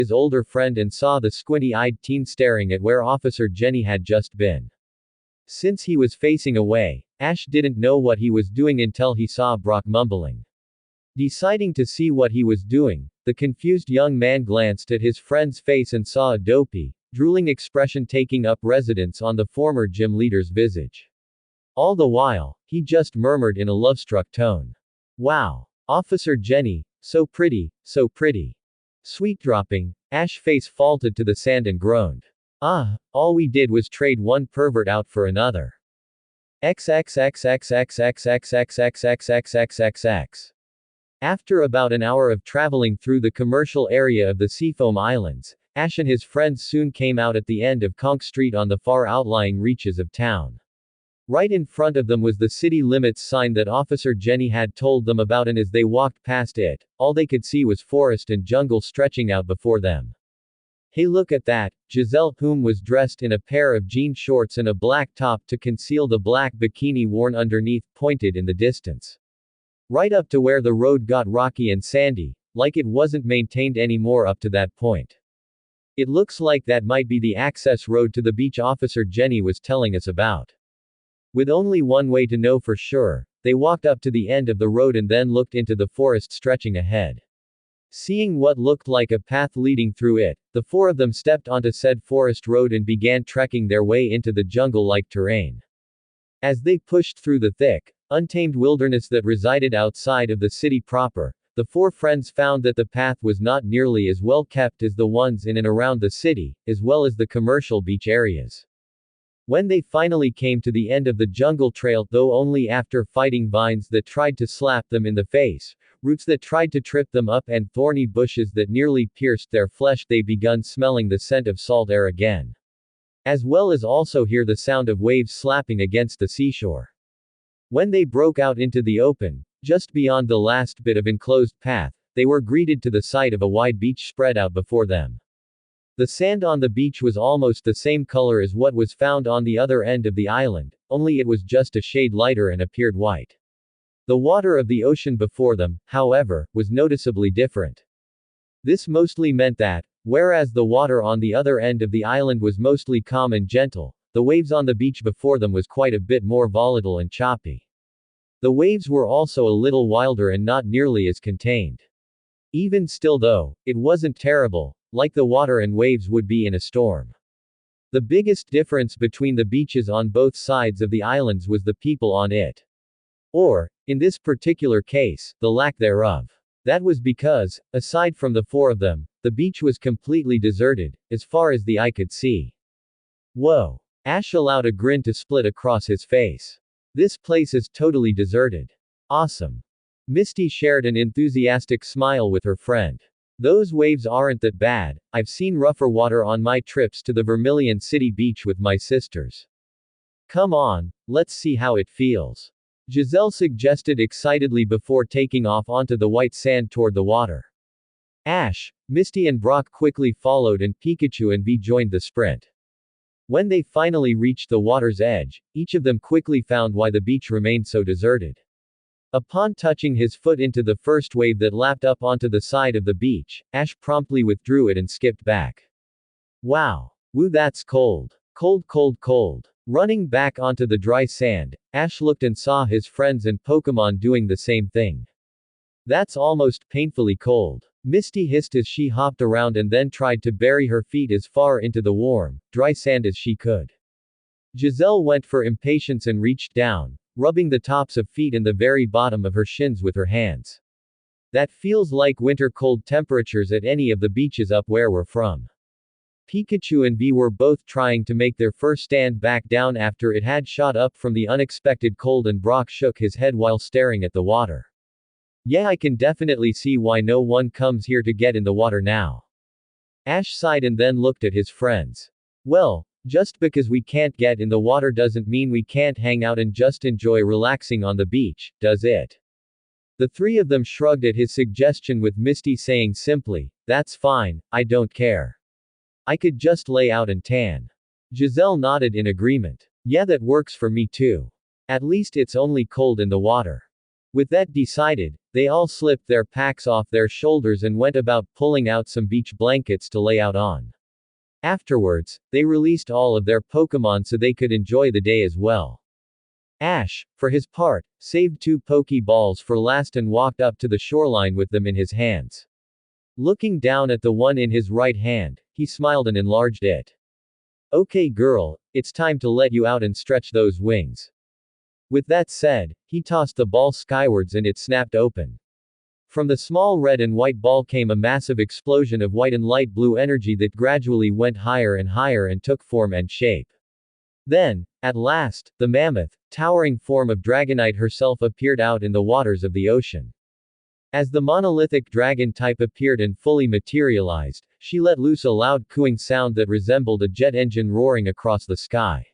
his older friend and saw the squinty-eyed teen staring at where Officer Jenny had just been. Since he was facing away, Ash didn't know what he was doing until he saw Brock mumbling. Deciding to see what he was doing, the confused young man glanced at his friend's face and saw a dopey, drooling expression taking up residence on the former gym leader's visage. All the while, he just murmured in a love-struck tone. "Wow. Officer Jenny, so pretty, so pretty." Sweet dropping, Ash's face faltered to the sand and groaned. All we did was trade one pervert out for another. XXXXXXXXXXXXXXXX. After about an hour of traveling through the commercial area of the Seafoam Islands, Ash and his friends soon came out at the end of Conch Street on the far outlying reaches of town. Right in front of them was the city limits sign that Officer Jenny had told them about, and as they walked past it, all they could see was forest and jungle stretching out before them. "Hey, look at that," Giselle, whom was dressed in a pair of jean shorts and a black top to conceal the black bikini worn underneath, pointed in the distance. Right up to where the road got rocky and sandy, like it wasn't maintained anymore up to that point. "It looks like that might be the access road to the beach Officer Jenny was telling us about." With only one way to know for sure, they walked up to the end of the road and then looked into the forest stretching ahead. Seeing what looked like a path leading through it, the four of them stepped onto said forest road and began trekking their way into the jungle-like terrain. As they pushed through the thick, untamed wilderness that resided outside of the city proper, the four friends found that the path was not nearly as well kept as the ones in and around the city, as well as the commercial beach areas. When they finally came to the end of the jungle trail, though only after fighting vines that tried to slap them in the face, roots that tried to trip them up, and thorny bushes that nearly pierced their flesh, they begun smelling the scent of salt air again. As well as also hear the sound of waves slapping against the seashore. When they broke out into the open, just beyond the last bit of enclosed path, they were greeted to the sight of a wide beach spread out before them. The sand on the beach was almost the same color as what was found on the other end of the island, only it was just a shade lighter and appeared white. The water of the ocean before them, however, was noticeably different. This mostly meant that, whereas the water on the other end of the island was mostly calm and gentle, the waves on the beach before them was quite a bit more volatile and choppy. The waves were also a little wilder and not nearly as contained. Even still though, it wasn't terrible, like the water and waves would be in a storm. The biggest difference between the beaches on both sides of the islands was the people on it. Or, in this particular case, the lack thereof. That was because, aside from the four of them, the beach was completely deserted, as far as the eye could see. Whoa. Ash allowed a grin to split across his face. This place is totally deserted. Awesome. Misty shared an enthusiastic smile with her friend. Those waves aren't that bad. I've seen rougher water on my trips to the Vermilion City Beach with my sisters. Come on, let's see how it feels. Giselle suggested excitedly before taking off onto the white sand toward the water. Ash, Misty and Brock quickly followed, and Pikachu and V joined the sprint. When they finally reached the water's edge, each of them quickly found why the beach remained so deserted. Upon touching his foot into the first wave that lapped up onto the side of the beach, Ash promptly withdrew it and skipped back. Wow. Woo, that's cold. Cold, cold, cold. Running back onto the dry sand, Ash looked and saw his friends and Pokémon doing the same thing. That's almost painfully cold. Misty hissed as she hopped around and then tried to bury her feet as far into the warm, dry sand as she could. Giselle went for impatience and reached down, rubbing the tops of feet and the very bottom of her shins with her hands. That feels like winter cold temperatures at any of the beaches up where we're from. Pikachu and V were both trying to make their first stand back down after it had shot up from the unexpected cold, and Brock shook his head while staring at the water. Yeah, I can definitely see why no one comes here to get in the water now. Ash sighed and then looked at his friends. Well, just because we can't get in the water doesn't mean we can't hang out and just enjoy relaxing on the beach, does it? The three of them shrugged at his suggestion, with Misty saying simply, "That's fine, I don't care. I could just lay out and tan." Giselle nodded in agreement. Yeah, that works for me too. At least it's only cold in the water. With that decided, they all slipped their packs off their shoulders and went about pulling out some beach blankets to lay out on. Afterwards, they released all of their Pokémon so they could enjoy the day as well. Ash, for his part, saved 2 Pokéballs for last and walked up to the shoreline with them in his hands. Looking down at the one in his right hand, he smiled and enlarged it. Okay girl, it's time to let you out and stretch those wings. With that said, he tossed the ball skywards and it snapped open. From the small red and white ball came a massive explosion of white and light blue energy that gradually went higher and took form and shape. Then, at last, the mammoth, towering form of Dragonite herself appeared out in the waters of the ocean. As the monolithic dragon type appeared and fully materialized, she let loose a loud cooing sound that resembled a jet engine roaring across the sky.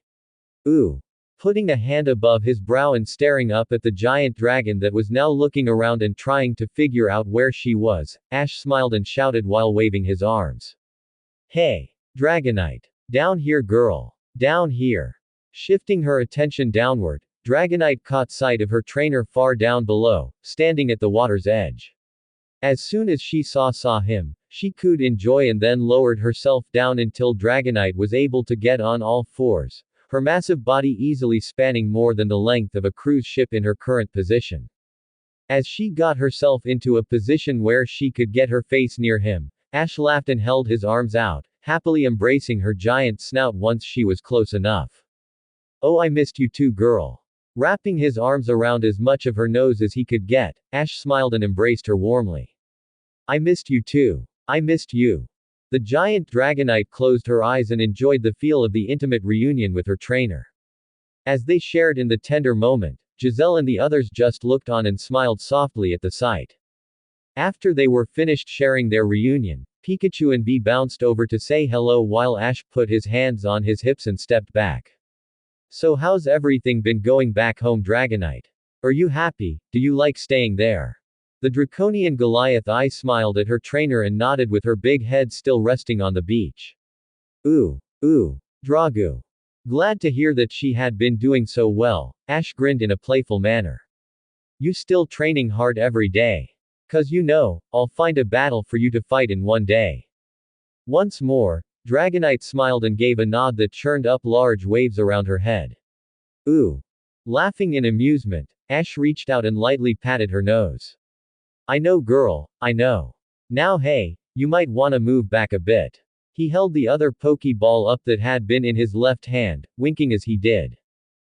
Ooh. Putting a hand above his brow and staring up at the giant dragon that was now looking around and trying to figure out where she was, Ash smiled and shouted while waving his arms. Hey! Dragonite! Down here girl! Down here! Shifting her attention downward, Dragonite caught sight of her trainer far down below, standing at the water's edge. As soon as she saw him, she cooed in joy and then lowered herself down until Dragonite was able to get on all fours, her massive body easily spanning more than the length of a cruise ship in her current position. As she got herself into a position where she could get her face near him, Ash laughed and held his arms out, happily embracing her giant snout once she was close enough. Oh, I missed you too, girl. Wrapping his arms around as much of her nose as he could get, Ash smiled and embraced her warmly. I missed you too. I missed you. The giant Dragonite closed her eyes and enjoyed the feel of the intimate reunion with her trainer. As they shared in the tender moment, Giselle and the others just looked on and smiled softly at the sight. After they were finished sharing their reunion, Pikachu and Bee bounced over to say hello while Ash put his hands on his hips and stepped back. So how's everything been going back home, Dragonite? Are you happy? Do you like staying there? The draconian Goliath Eye smiled at her trainer and nodded with her big head still resting on the beach. Ooh. Dragu. Glad to hear that she had been doing so well, Ash grinned in a playful manner. You still training hard every day? 'Cause you know, I'll find a battle for you to fight in one day. Once more, Dragonite smiled and gave a nod that churned up large waves around her head. Ooh. Laughing in amusement, Ash reached out and lightly patted her nose. I know girl, I know. Now hey, you might wanna move back a bit. He held the other Pokeball up that had been in his left hand, winking as he did.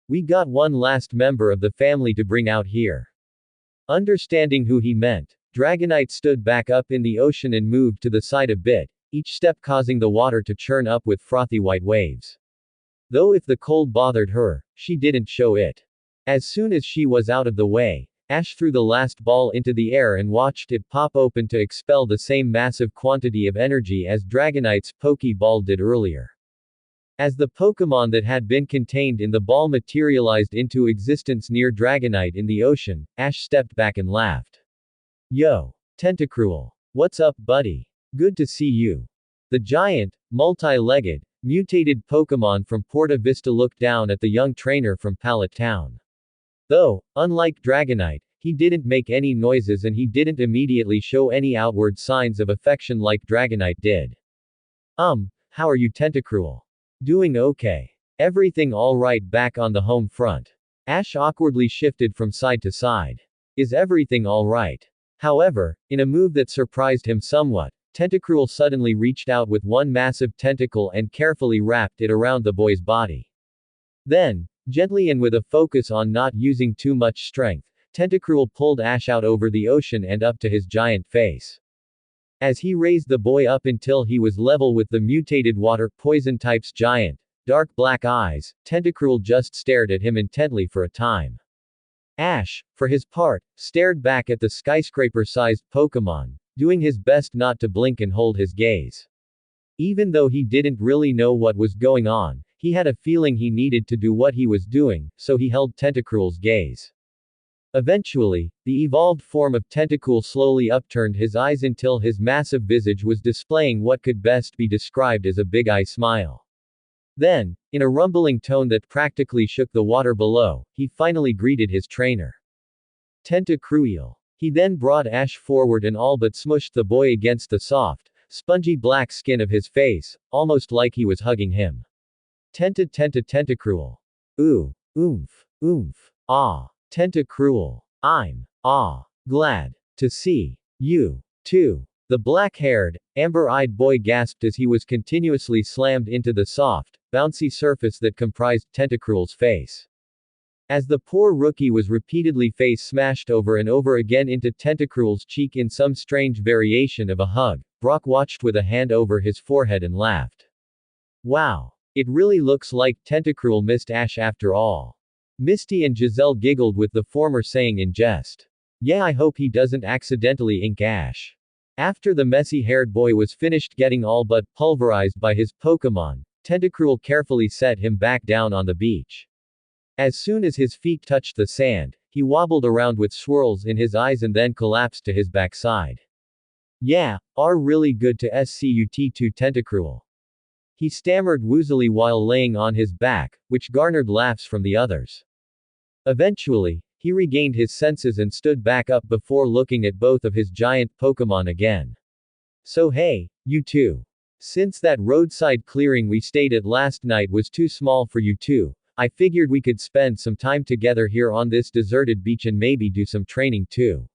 We got one last member of the family to bring out here. Understanding who he meant, Dragonite stood back up in the ocean and moved to the side a bit, each step causing the water to churn up with frothy white waves. Though if the cold bothered her, she didn't show it. As soon as she was out of the way, Ash threw the last ball into the air and watched it pop open to expel the same massive quantity of energy as Dragonite's Pokeball did earlier. As the Pokémon that had been contained in the ball materialized into existence near Dragonite in the ocean, Ash stepped back and laughed. Yo! Tentacruel. What's up, buddy? Good to see you. The giant, multi-legged, mutated Pokémon from Porta Vista looked down at the young trainer from Pallet Town. Though, unlike Dragonite, he didn't make any noises and he didn't immediately show any outward signs of affection like Dragonite did. How are you, Tentacruel? Doing okay. Everything alright back on the home front? Ash awkwardly shifted from side to side. Is everything alright? However, in a move that surprised him somewhat, Tentacruel suddenly reached out with one massive tentacle and carefully wrapped it around the boy's body. Then, gently and with a focus on not using too much strength, Tentacruel pulled Ash out over the ocean and up to his giant face. As he raised the boy up until he was level with the mutated water poison type's giant, dark black eyes, Tentacruel just stared at him intently for a time. Ash, for his part, stared back at the skyscraper-sized Pokémon, doing his best not to blink and hold his gaze. Even though he didn't really know what was going on, he had a feeling he needed to do what he was doing, so he held Tentacruel's gaze. Eventually, the evolved form of Tentacool slowly upturned his eyes until his massive visage was displaying what could best be described as a big-eye smile. Then, in a rumbling tone that practically shook the water below, he finally greeted his trainer. Tentacruel. He then brought Ash forward and all but smushed the boy against the soft, spongy black skin of his face, almost like he was hugging him. Tentacruel. Ooh. Oomph. Oomph. Ah. Tentacruel. I'm glad to see you, too. The black-haired, amber-eyed boy gasped as he was continuously slammed into the soft, bouncy surface that comprised Tentacruel's face. As the poor rookie was repeatedly face smashed over and over again into Tentacruel's cheek in some strange variation of a hug, Brock watched with a hand over his forehead and laughed. Wow. It really looks like Tentacruel missed Ash after all. Misty and Giselle giggled with the former saying in jest. Yeah, I hope he doesn't accidentally ink Ash. After the messy-haired boy was finished getting all but pulverized by his Pokémon, Tentacruel carefully set him back down on the beach. As soon as his feet touched the sand, he wobbled around with swirls in his eyes and then collapsed to his backside. Yeah, are really good to scut Tentacruel. He stammered woozily while laying on his back, which garnered laughs from the others. Eventually, he regained his senses and stood back up before looking at both of his giant Pokémon again. So hey, you two. Since that roadside clearing we stayed at last night was too small for you two, I figured we could spend some time together here on this deserted beach and maybe do some training too.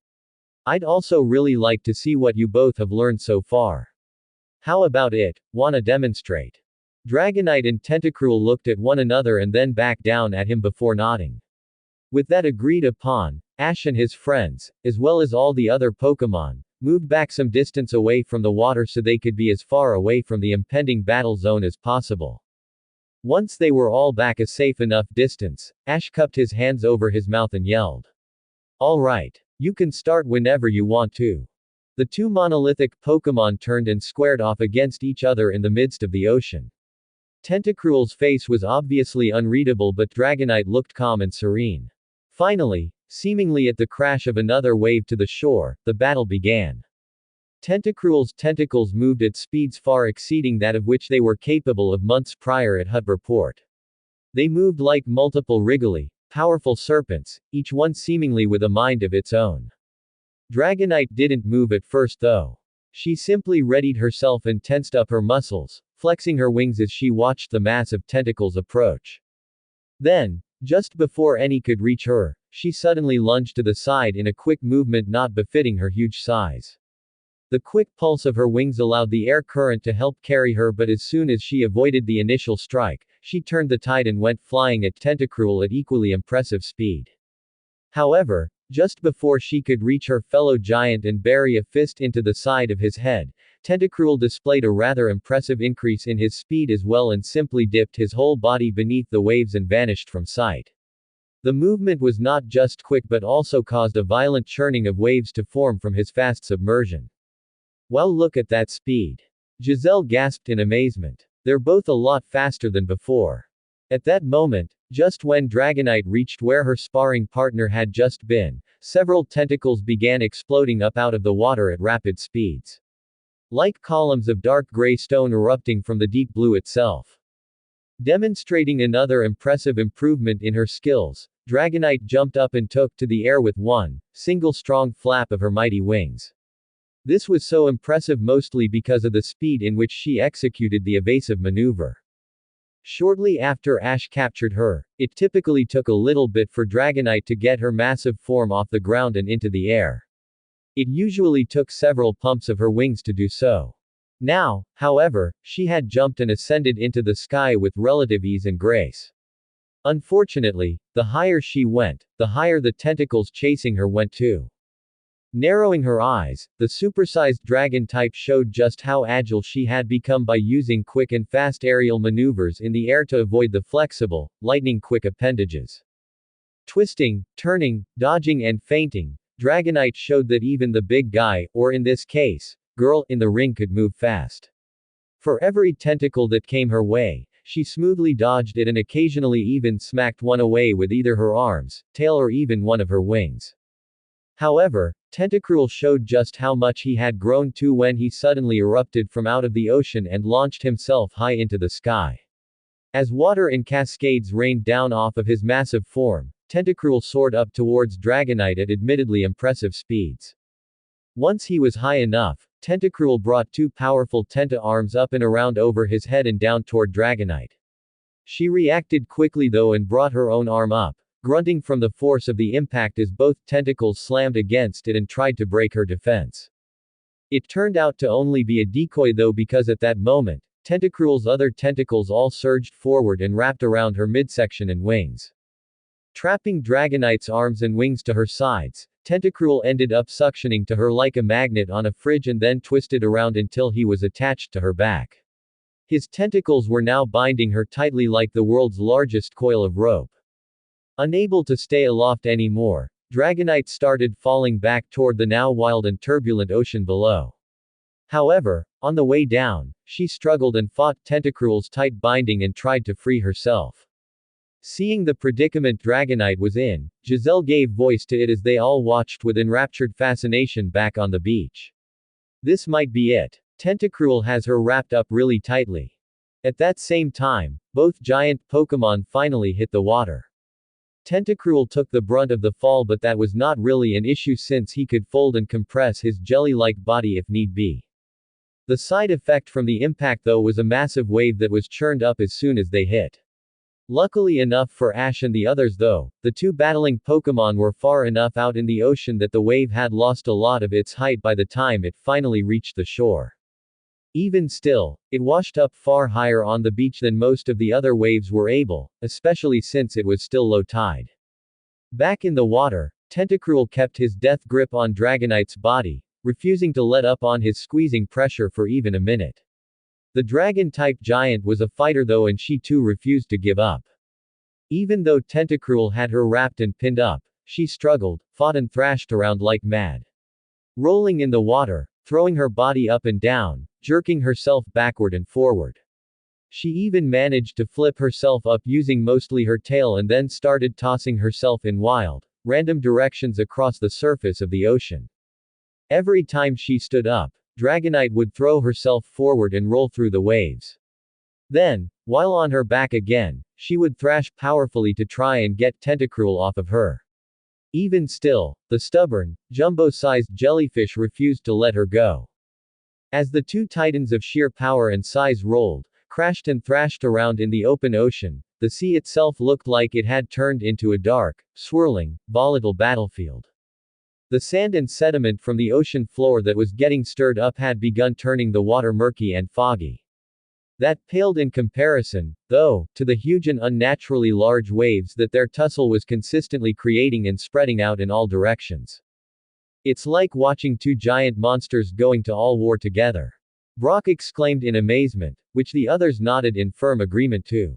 I'd also really like to see what you both have learned so far. How about it, wanna demonstrate? Dragonite and Tentacruel looked at one another and then back down at him before nodding. With that agreed upon, Ash and his friends, as well as all the other Pokémon, moved back some distance away from the water so they could be as far away from the impending battle zone as possible. Once they were all back a safe enough distance, Ash cupped his hands over his mouth and yelled. Alright, you can start whenever you want to. The two monolithic Pokémon turned and squared off against each other in the midst of the ocean. Tentacruel's face was obviously unreadable, but Dragonite looked calm and serene. Finally, seemingly at the crash of another wave to the shore, the battle began. Tentacruel's tentacles moved at speeds far exceeding that of which they were capable of months prior at Hutber Port. They moved like multiple wriggly, powerful serpents, each one seemingly with a mind of its own. Dragonite didn't move at first though. She simply readied herself and tensed up her muscles, flexing her wings as she watched the mass of tentacles approach. Then, just before any could reach her, she suddenly lunged to the side in a quick movement not befitting her huge size. The quick pulse of her wings allowed the air current to help carry her, but as soon as she avoided the initial strike, she turned the tide and went flying at Tentacruel at equally impressive speed. However, just before she could reach her fellow giant and bury a fist into the side of his head, Tentacruel displayed a rather impressive increase in his speed as well and simply dipped his whole body beneath the waves and vanished from sight. The movement was not just quick but also caused a violent churning of waves to form from his fast submersion. Well, look at that speed. Giselle gasped in amazement. They're both a lot faster than before. At that moment, just when Dragonite reached where her sparring partner had just been, several tentacles began exploding up out of the water at rapid speeds. Like columns of dark gray stone erupting from the deep blue itself. Demonstrating another impressive improvement in her skills, Dragonite jumped up and took to the air with one single strong flap of her mighty wings. This was so impressive mostly because of the speed in which she executed the evasive maneuver. Shortly after Ash captured her, it typically took a little bit for Dragonite to get her massive form off the ground and into the air. It usually took several pumps of her wings to do so. Now, however, she had jumped and ascended into the sky with relative ease and grace. Unfortunately, the higher she went, the higher the tentacles chasing her went too. Narrowing her eyes, the supersized dragon type showed just how agile she had become by using quick and fast aerial maneuvers in the air to avoid the flexible, lightning-quick appendages. Twisting, turning, dodging and feinting, Dragonite showed that even the big guy, or in this case, girl, in the ring could move fast. For every tentacle that came her way, she smoothly dodged it and occasionally even smacked one away with either her arms, tail or even one of her wings. However, Tentacruel showed just how much he had grown to when he suddenly erupted from out of the ocean and launched himself high into the sky. As water in cascades rained down off of his massive form, Tentacruel soared up towards Dragonite at admittedly impressive speeds. Once he was high enough, Tentacruel brought two powerful Tenta arms up and around over his head and down toward Dragonite. She reacted quickly though and brought her own arm up, grunting from the force of the impact as both tentacles slammed against it and tried to break her defense. It turned out to only be a decoy though, because at that moment, Tentacruel's other tentacles all surged forward and wrapped around her midsection and wings. Trapping Dragonite's arms and wings to her sides, Tentacruel ended up suctioning to her like a magnet on a fridge and then twisted around until he was attached to her back. His tentacles were now binding her tightly like the world's largest coil of rope. Unable to stay aloft anymore, Dragonite started falling back toward the now wild and turbulent ocean below. However, on the way down, she struggled and fought Tentacruel's tight binding and tried to free herself. Seeing the predicament Dragonite was in, Giselle gave voice to it as they all watched with enraptured fascination back on the beach. This might be it. Tentacruel has her wrapped up really tightly. At that same time, both giant Pokémon finally hit the water. Tentacruel took the brunt of the fall, but that was not really an issue since he could fold and compress his jelly-like body if need be. The side effect from the impact though was a massive wave that was churned up as soon as they hit. Luckily enough for Ash and the others though, the two battling Pokémon were far enough out in the ocean that the wave had lost a lot of its height by the time it finally reached the shore. Even still, it washed up far higher on the beach than most of the other waves were able, especially since it was still low tide. Back in the water, Tentacruel kept his death grip on Dragonite's body, refusing to let up on his squeezing pressure for even a minute. The dragon-type giant was a fighter though, and she too refused to give up. Even though Tentacruel had her wrapped and pinned up, she struggled, fought and thrashed around like mad. Rolling in the water, throwing her body up and down, jerking herself backward and forward. She even managed to flip herself up using mostly her tail and then started tossing herself in wild, random directions across the surface of the ocean. Every time she stood up, Dragonite would throw herself forward and roll through the waves. Then, while on her back again, she would thrash powerfully to try and get Tentacruel off of her. Even still, the stubborn, jumbo-sized jellyfish refused to let her go. As the two titans of sheer power and size rolled, crashed and thrashed around in the open ocean, the sea itself looked like it had turned into a dark, swirling, volatile battlefield. The sand and sediment from the ocean floor that was getting stirred up had begun turning the water murky and foggy. That paled in comparison, though, to the huge and unnaturally large waves that their tussle was consistently creating and spreading out in all directions. It's like watching two giant monsters going to all war together. Brock exclaimed in amazement, which the others nodded in firm agreement to.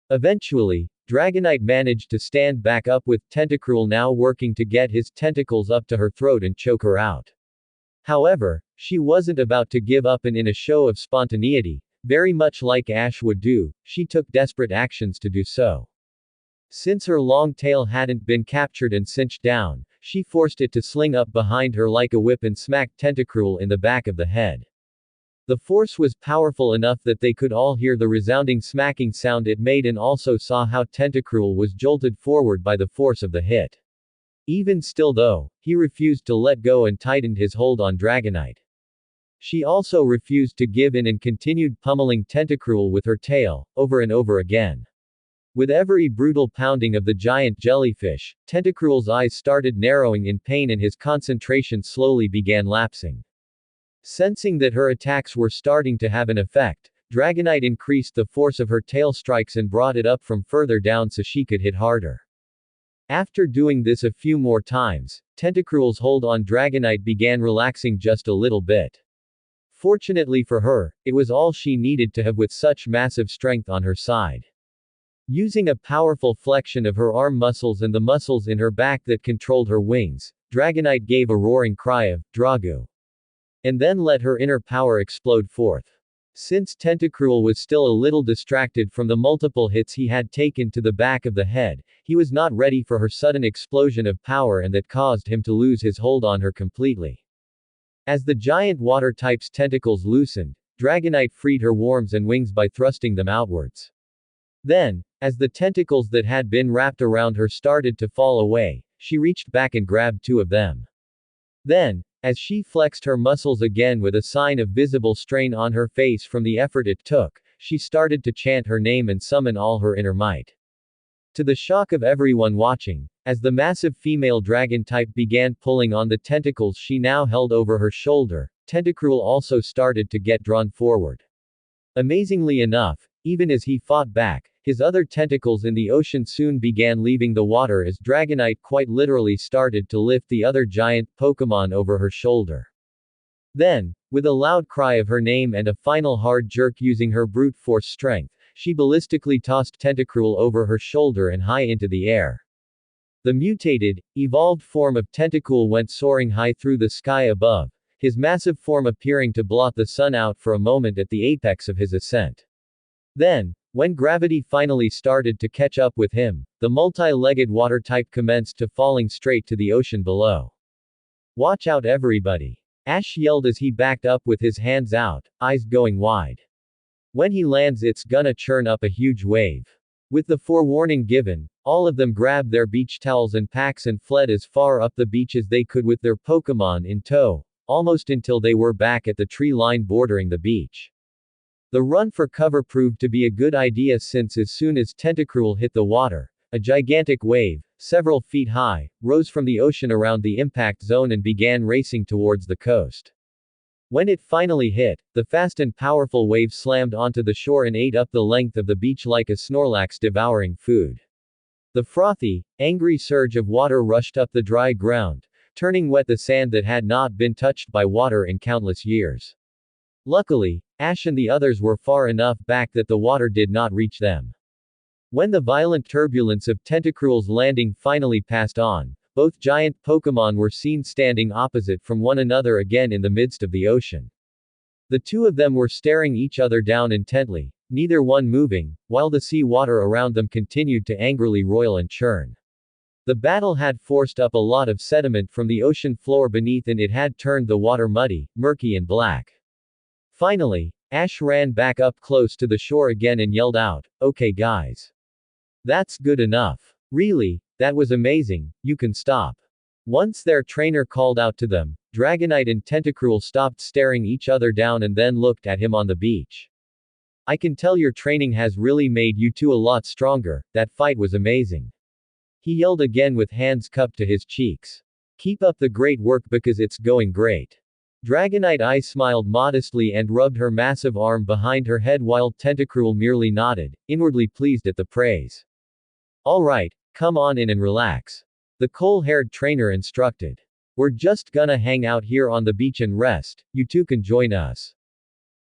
Eventually, Dragonite managed to stand back up with Tentacruel now working to get his tentacles up to her throat and choke her out. However, she wasn't about to give up, and in a show of spontaneity, very much like Ash would do, she took desperate actions to do so. Since her long tail hadn't been captured and cinched down, she forced it to sling up behind her like a whip and smacked Tentacruel in the back of the head. The force was powerful enough that they could all hear the resounding smacking sound it made and also saw how Tentacruel was jolted forward by the force of the hit. Even still though, he refused to let go and tightened his hold on Dragonite. She also refused to give in and continued pummeling Tentacruel with her tail, over and over again. With every brutal pounding of the giant jellyfish, Tentacruel's eyes started narrowing in pain and his concentration slowly began lapsing. Sensing that her attacks were starting to have an effect, Dragonite increased the force of her tail strikes and brought it up from further down so she could hit harder. After doing this a few more times, Tentacruel's hold on Dragonite began relaxing just a little bit. Fortunately for her, it was all she needed to have with such massive strength on her side. Using a powerful flexion of her arm muscles and the muscles in her back that controlled her wings, Dragonite gave a roaring cry of, "Dragu!" And then let her inner power explode forth. Since Tentacruel was still a little distracted from the multiple hits he had taken to the back of the head, he was not ready for her sudden explosion of power, and that caused him to lose his hold on her completely. As the giant water type's tentacles loosened, Dragonite freed her worms and wings by thrusting them outwards. Then, As the tentacles that had been wrapped around her started to fall away, she reached back and grabbed two of them. Then, as she flexed her muscles again with a sign of visible strain on her face from the effort it took, she started to chant her name and summon all her inner might. To the shock of everyone watching, as the massive female dragon type began pulling on the tentacles she now held over her shoulder, Tentacruel also started to get drawn forward. Amazingly enough, even as he fought back, his other tentacles in the ocean soon began leaving the water as Dragonite quite literally started to lift the other giant Pokémon over her shoulder. Then, with a loud cry of her name and a final hard jerk using her brute force strength, she ballistically tossed Tentacruel over her shoulder and high into the air. The mutated, evolved form of Tentacruel went soaring high through the sky above, his massive form appearing to blot the sun out for a moment at the apex of his ascent. Then, when gravity finally started to catch up with him, the multi-legged water type commenced to falling straight to the ocean below. "Watch out everybody!" Ash yelled as he backed up with his hands out, eyes going wide. "When he lands it's gonna churn up a huge wave." With the forewarning given, all of them grabbed their beach towels and packs and fled as far up the beach as they could with their Pokémon in tow, almost until they were back at the tree line bordering the beach. The run for cover proved to be a good idea since as soon as Tentacruel hit the water, a gigantic wave, several feet high, rose from the ocean around the impact zone and began racing towards the coast. When it finally hit, the fast and powerful wave slammed onto the shore and ate up the length of the beach like a Snorlax devouring food. The frothy, angry surge of water rushed up the dry ground, turning wet the sand that had not been touched by water in countless years. Luckily, Ash and the others were far enough back that the water did not reach them. When the violent turbulence of Tentacruel's landing finally passed on, both giant Pokémon were seen standing opposite from one another again in the midst of the ocean. The two of them were staring each other down intently, neither one moving, while the sea water around them continued to angrily roil and churn. The battle had forced up a lot of sediment from the ocean floor beneath and it had turned the water muddy, murky and black. Finally, Ash ran back up close to the shore again and yelled out, "Okay guys. That's good enough. Really, that was amazing, you can stop." Once their trainer called out to them, Dragonite and Tentacruel stopped staring each other down and then looked at him on the beach. "I can tell your training has really made you two a lot stronger, that fight was amazing." He yelled again with hands cupped to his cheeks. "Keep up the great work because it's going great." Dragonite Eye smiled modestly and rubbed her massive arm behind her head while Tentacruel merely nodded, inwardly pleased at the praise. "Alright, come on in and relax," the coal-haired trainer instructed. "We're just gonna hang out here on the beach and rest, you two can join us.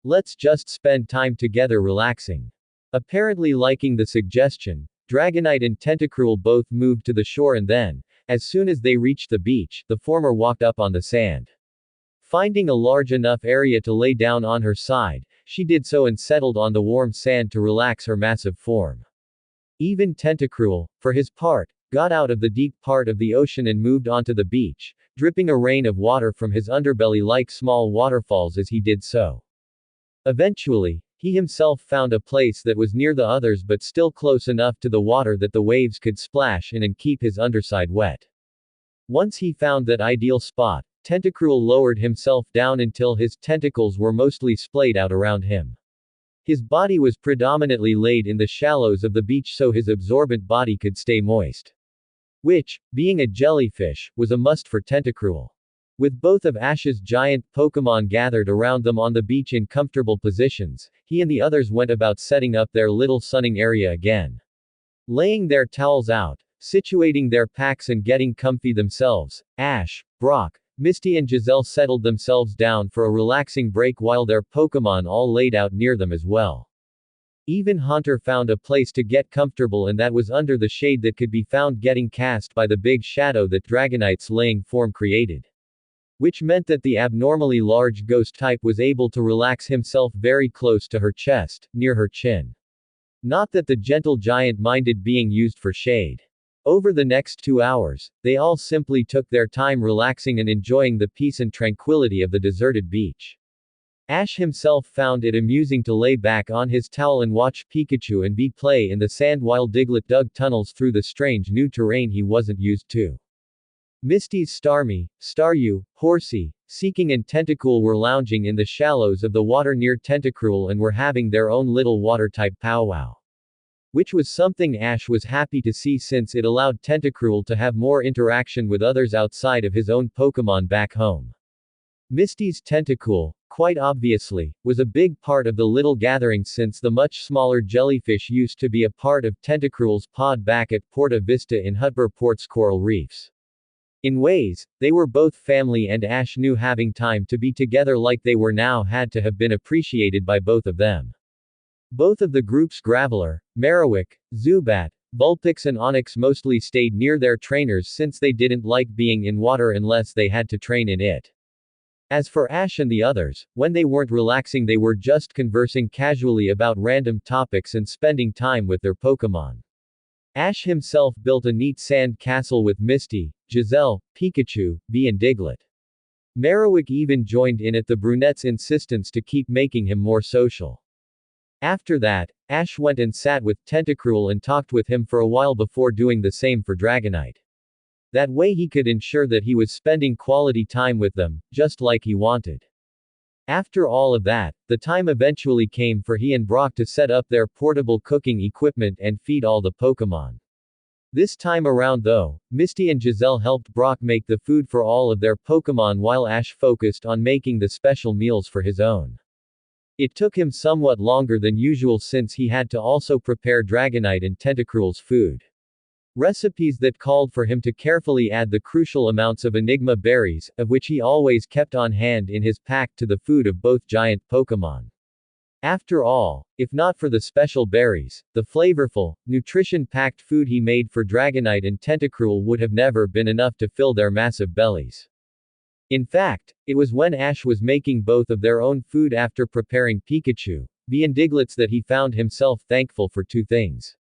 Let's just spend time together relaxing." Apparently liking the suggestion, Dragonite and Tentacruel both moved to the shore and then, as soon as they reached the beach, the former walked up on the sand. Finding a large enough area to lay down on her side, she did so and settled on the warm sand to relax her massive form. Even Tentacruel, for his part, got out of the deep part of the ocean and moved onto the beach, dripping a rain of water from his underbelly like small waterfalls as he did so. Eventually, he himself found a place that was near the others but still close enough to the water that the waves could splash in and keep his underside wet. Once he found that ideal spot, Tentacruel lowered himself down until his tentacles were mostly splayed out around him. His body was predominantly laid in the shallows of the beach so his absorbent body could stay moist. Which, being a jellyfish, was a must for Tentacruel. With both of Ash's giant Pokémon gathered around them on the beach in comfortable positions, he and the others went about setting up their little sunning area again. Laying their towels out, situating their packs and getting comfy themselves, Ash, Brock, Misty and Giselle settled themselves down for a relaxing break while their Pokémon all laid out near them as well. Even Haunter found a place to get comfortable and that was under the shade that could be found getting cast by the big shadow that Dragonite's laying form created. Which meant that the abnormally large ghost type was able to relax himself very close to her chest, near her chin. Not that the gentle giant minded being used for shade. Over the next 2 hours, they all simply took their time relaxing and enjoying the peace and tranquility of the deserted beach. Ash himself found it amusing to lay back on his towel and watch Pikachu and Bee play in the sand while Diglett dug tunnels through the strange new terrain he wasn't used to. Misty's Starmie, Staryu, Horsey, Seeking and Tentacool were lounging in the shallows of the water near Tentacruel and were having their own little water-type powwow. Which was something Ash was happy to see since it allowed Tentacruel to have more interaction with others outside of his own Pokémon back home. Misty's Tentacool, quite obviously, was a big part of the little gathering since the much smaller jellyfish used to be a part of Tentacruel's pod back at Porta Vista in Hutber Port's coral reefs. In ways, they were both family and Ash knew having time to be together like they were now had to have been appreciated by both of them. Both of the group's Graveler, Marowak, Zubat, Vulpix and Onix mostly stayed near their trainers since they didn't like being in water unless they had to train in it. As for Ash and the others, when they weren't relaxing they were just conversing casually about random topics and spending time with their Pokémon. Ash himself built a neat sand castle with Misty, Giselle, Pikachu, Bee and Diglett. Marowak even joined in at the brunette's insistence to keep making him more social. After that, Ash went and sat with Tentacruel and talked with him for a while before doing the same for Dragonite. That way he could ensure that he was spending quality time with them, just like he wanted. After all of that, the time eventually came for he and Brock to set up their portable cooking equipment and feed all the Pokémon. This time around though, Misty and Giselle helped Brock make the food for all of their Pokémon while Ash focused on making the special meals for his own. It took him somewhat longer than usual since he had to also prepare Dragonite and Tentacruel's food. Recipes that called for him to carefully add the crucial amounts of Enigma berries, of which he always kept on hand in his pack to the food of both giant Pokémon. After all, if not for the special berries, the flavorful, nutrition-packed food he made for Dragonite and Tentacruel would have never been enough to fill their massive bellies. In fact, it was when Ash was making both of their own food after preparing Pikachu, Bee and Diglett's that he found himself thankful for two things.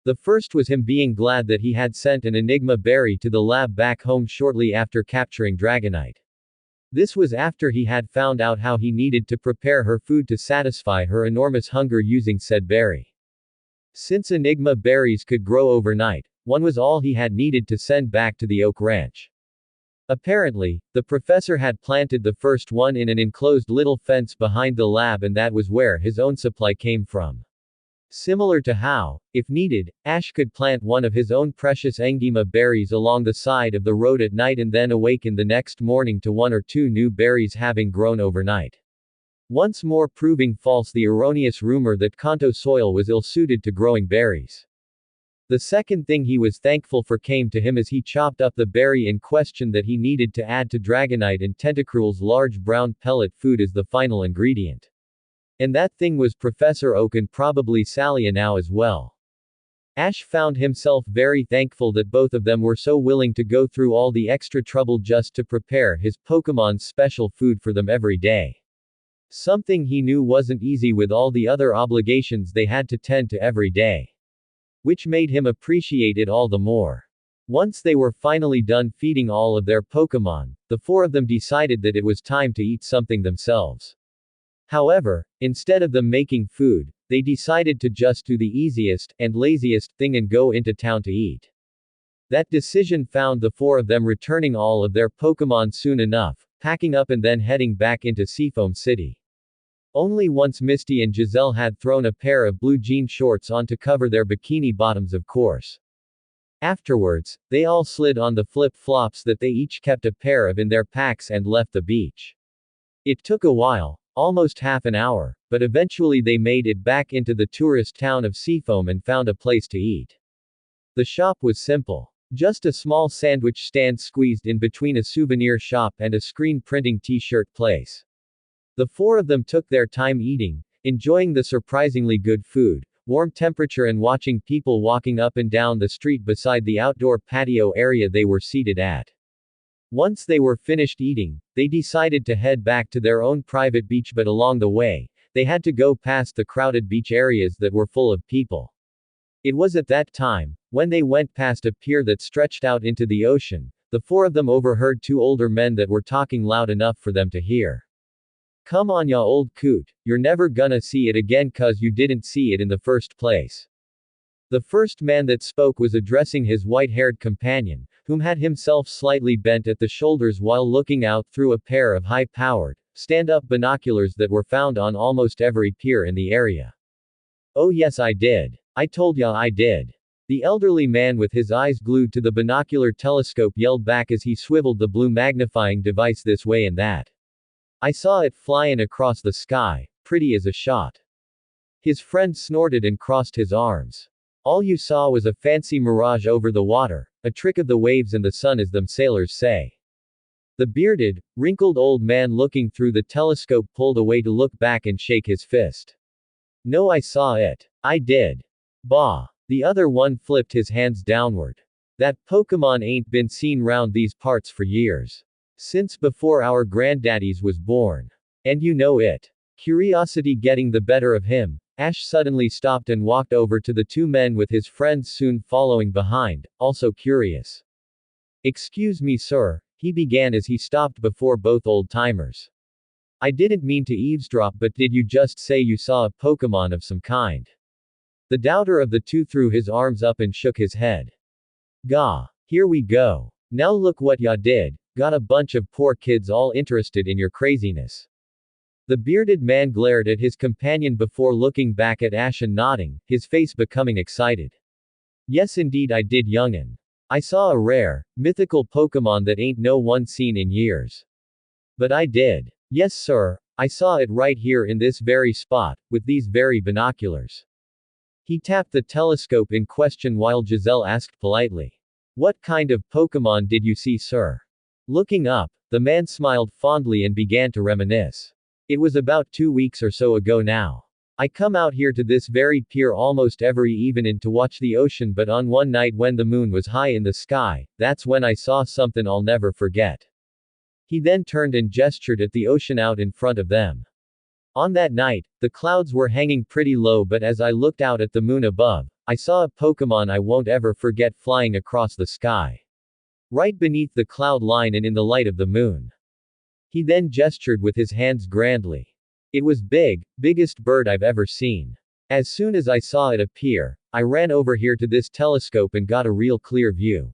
The first was him being glad that he had sent an Enigma berry to the lab back home shortly after capturing Dragonite. This was after he had found out how he needed to prepare her food to satisfy her enormous hunger using said berry. Since Enigma berries could grow overnight, one was all he had needed to send back to the Oak Ranch. Apparently, the professor had planted the first one in an enclosed little fence behind the lab and that was where his own supply came from. Similar to how, if needed, Ash could plant one of his own precious Enigma berries along the side of the road at night and then awaken the next morning to one or two new berries having grown overnight. Once more proving false the erroneous rumor that Kanto soil was ill-suited to growing berries. The second thing he was thankful for came to him as he chopped up the berry in question that he needed to add to Dragonite and Tentacruel's large brown pellet food as the final ingredient. And that thing was Professor Oak and probably Salia now as well. Ash found himself very thankful that both of them were so willing to go through all the extra trouble just to prepare his Pokemon's special food for them every day. Something he knew wasn't easy with all the other obligations they had to tend to every day. Which made him appreciate it all the more. Once they were finally done feeding all of their Pokémon, the four of them decided that it was time to eat something themselves. However, instead of them making food, they decided to just do the easiest and laziest thing and go into town to eat. That decision found the four of them returning all of their Pokémon soon enough, packing up and then heading back into Seafoam City. Only once Misty and Giselle had thrown a pair of blue jean shorts on to cover their bikini bottoms of course. Afterwards, they all slid on the flip-flops that they each kept a pair of in their packs and left the beach. It took a while, almost half an hour, but eventually they made it back into the tourist town of Seafoam and found a place to eat. The shop was simple. Just a small sandwich stand squeezed in between a souvenir shop and a screen printing t-shirt place. The four of them took their time eating, enjoying the surprisingly good food, warm temperature and watching people walking up and down the street beside the outdoor patio area they were seated at. Once they were finished eating, they decided to head back to their own private beach but along the way, they had to go past the crowded beach areas that were full of people. It was at that time, when they went past a pier that stretched out into the ocean, the four of them overheard two older men that were talking loud enough for them to hear. Come on ya old coot, you're never gonna see it again cause you didn't see it in the first place. The first man that spoke was addressing his white-haired companion, whom had himself slightly bent at the shoulders while looking out through a pair of high-powered, stand-up binoculars that were found on almost every pier in the area. Oh yes I did. I told ya I did. The elderly man with his eyes glued to the binocular telescope yelled back as he swiveled the blue magnifying device this way and that. I saw it flying across the sky, pretty as a shot. His friend snorted and crossed his arms. All you saw was a fancy mirage over the water, a trick of the waves and the sun as them sailors say. The bearded, wrinkled old man looking through the telescope pulled away to look back and shake his fist. No I saw it. I did. Bah. The other one flipped his hands downward. That Pokémon ain't been seen round these parts for years. Since before our granddaddies was born. And you know it. Curiosity getting the better of him, Ash suddenly stopped and walked over to the two men with his friends soon following behind, also curious. Excuse me sir, he began as he stopped before both old-timers. I didn't mean to eavesdrop but did you just say you saw a Pokémon of some kind? The doubter of the two threw his arms up and shook his head. Gah. Here we go. Now look what ya did, got a bunch of poor kids all interested in your craziness. The bearded man glared at his companion before looking back at Ash and nodding, his face becoming excited. Yes indeed I did young'un. I saw a rare, mythical Pokémon that ain't no one seen in years. But I did. Yes sir, I saw it right here in this very spot, with these very binoculars. He tapped the telescope in question while Giselle asked politely. What kind of Pokémon did you see sir? Looking up, the man smiled fondly and began to reminisce. It was about 2 weeks or so ago now. I come out here to this very pier almost every evening to watch the ocean but on one night when the moon was high in the sky, that's when I saw something I'll never forget. He then turned and gestured at the ocean out in front of them. On that night, the clouds were hanging pretty low but as I looked out at the moon above, I saw a Pokémon I won't ever forget flying across the sky. Right beneath the cloud line and in the light of the moon. He then gestured with his hands grandly. It was big, biggest bird I've ever seen. As soon as I saw it appear, I ran over here to this telescope and got a real clear view.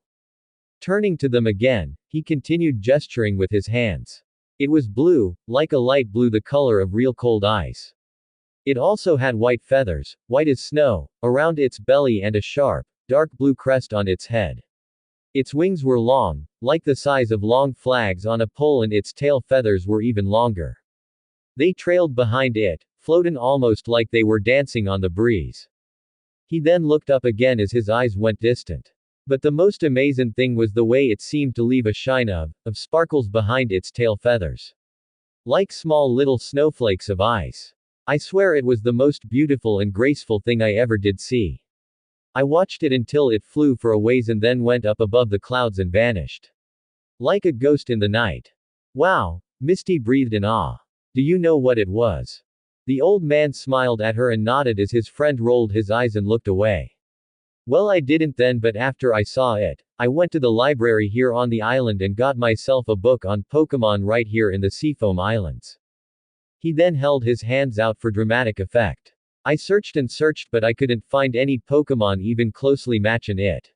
Turning to them again, he continued gesturing with his hands. It was blue, like a light blue the color of real cold ice. It also had white feathers, white as snow, around its belly and a sharp, dark blue crest on its head. Its wings were long, like the size of long flags on a pole and its tail feathers were even longer. They trailed behind it, floating almost like they were dancing on the breeze. He then looked up again as his eyes went distant. But the most amazing thing was the way it seemed to leave a shine of sparkles behind its tail feathers. Like small little snowflakes of ice. I swear it was the most beautiful and graceful thing I ever did see. I watched it until it flew for a ways and then went up above the clouds and vanished. Like a ghost in the night. Wow, Misty breathed in awe. Do you know what it was? The old man smiled at her and nodded as his friend rolled his eyes and looked away. Well I didn't then but after I saw it, I went to the library here on the island and got myself a book on Pokémon right here in the Seafoam Islands. He then held his hands out for dramatic effect. I searched and searched but I couldn't find any Pokémon even closely matching it.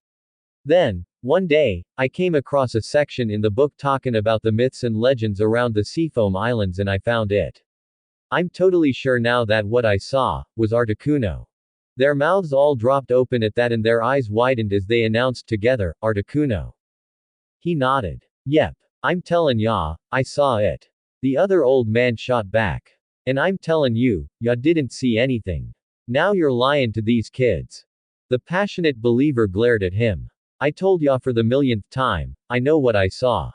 Then, one day, I came across a section in the book talking about the myths and legends around the Seafoam Islands and I found it. I'm totally sure now that what I saw was Articuno. Their mouths all dropped open at that and their eyes widened as they announced together, Articuno. He nodded. Yep. I'm tellin' ya, I saw it. The other old man shot back. And I'm tellin' you, ya didn't see anything. Now you're lying to these kids. The passionate believer glared at him. I told ya for the millionth time, I know what I saw.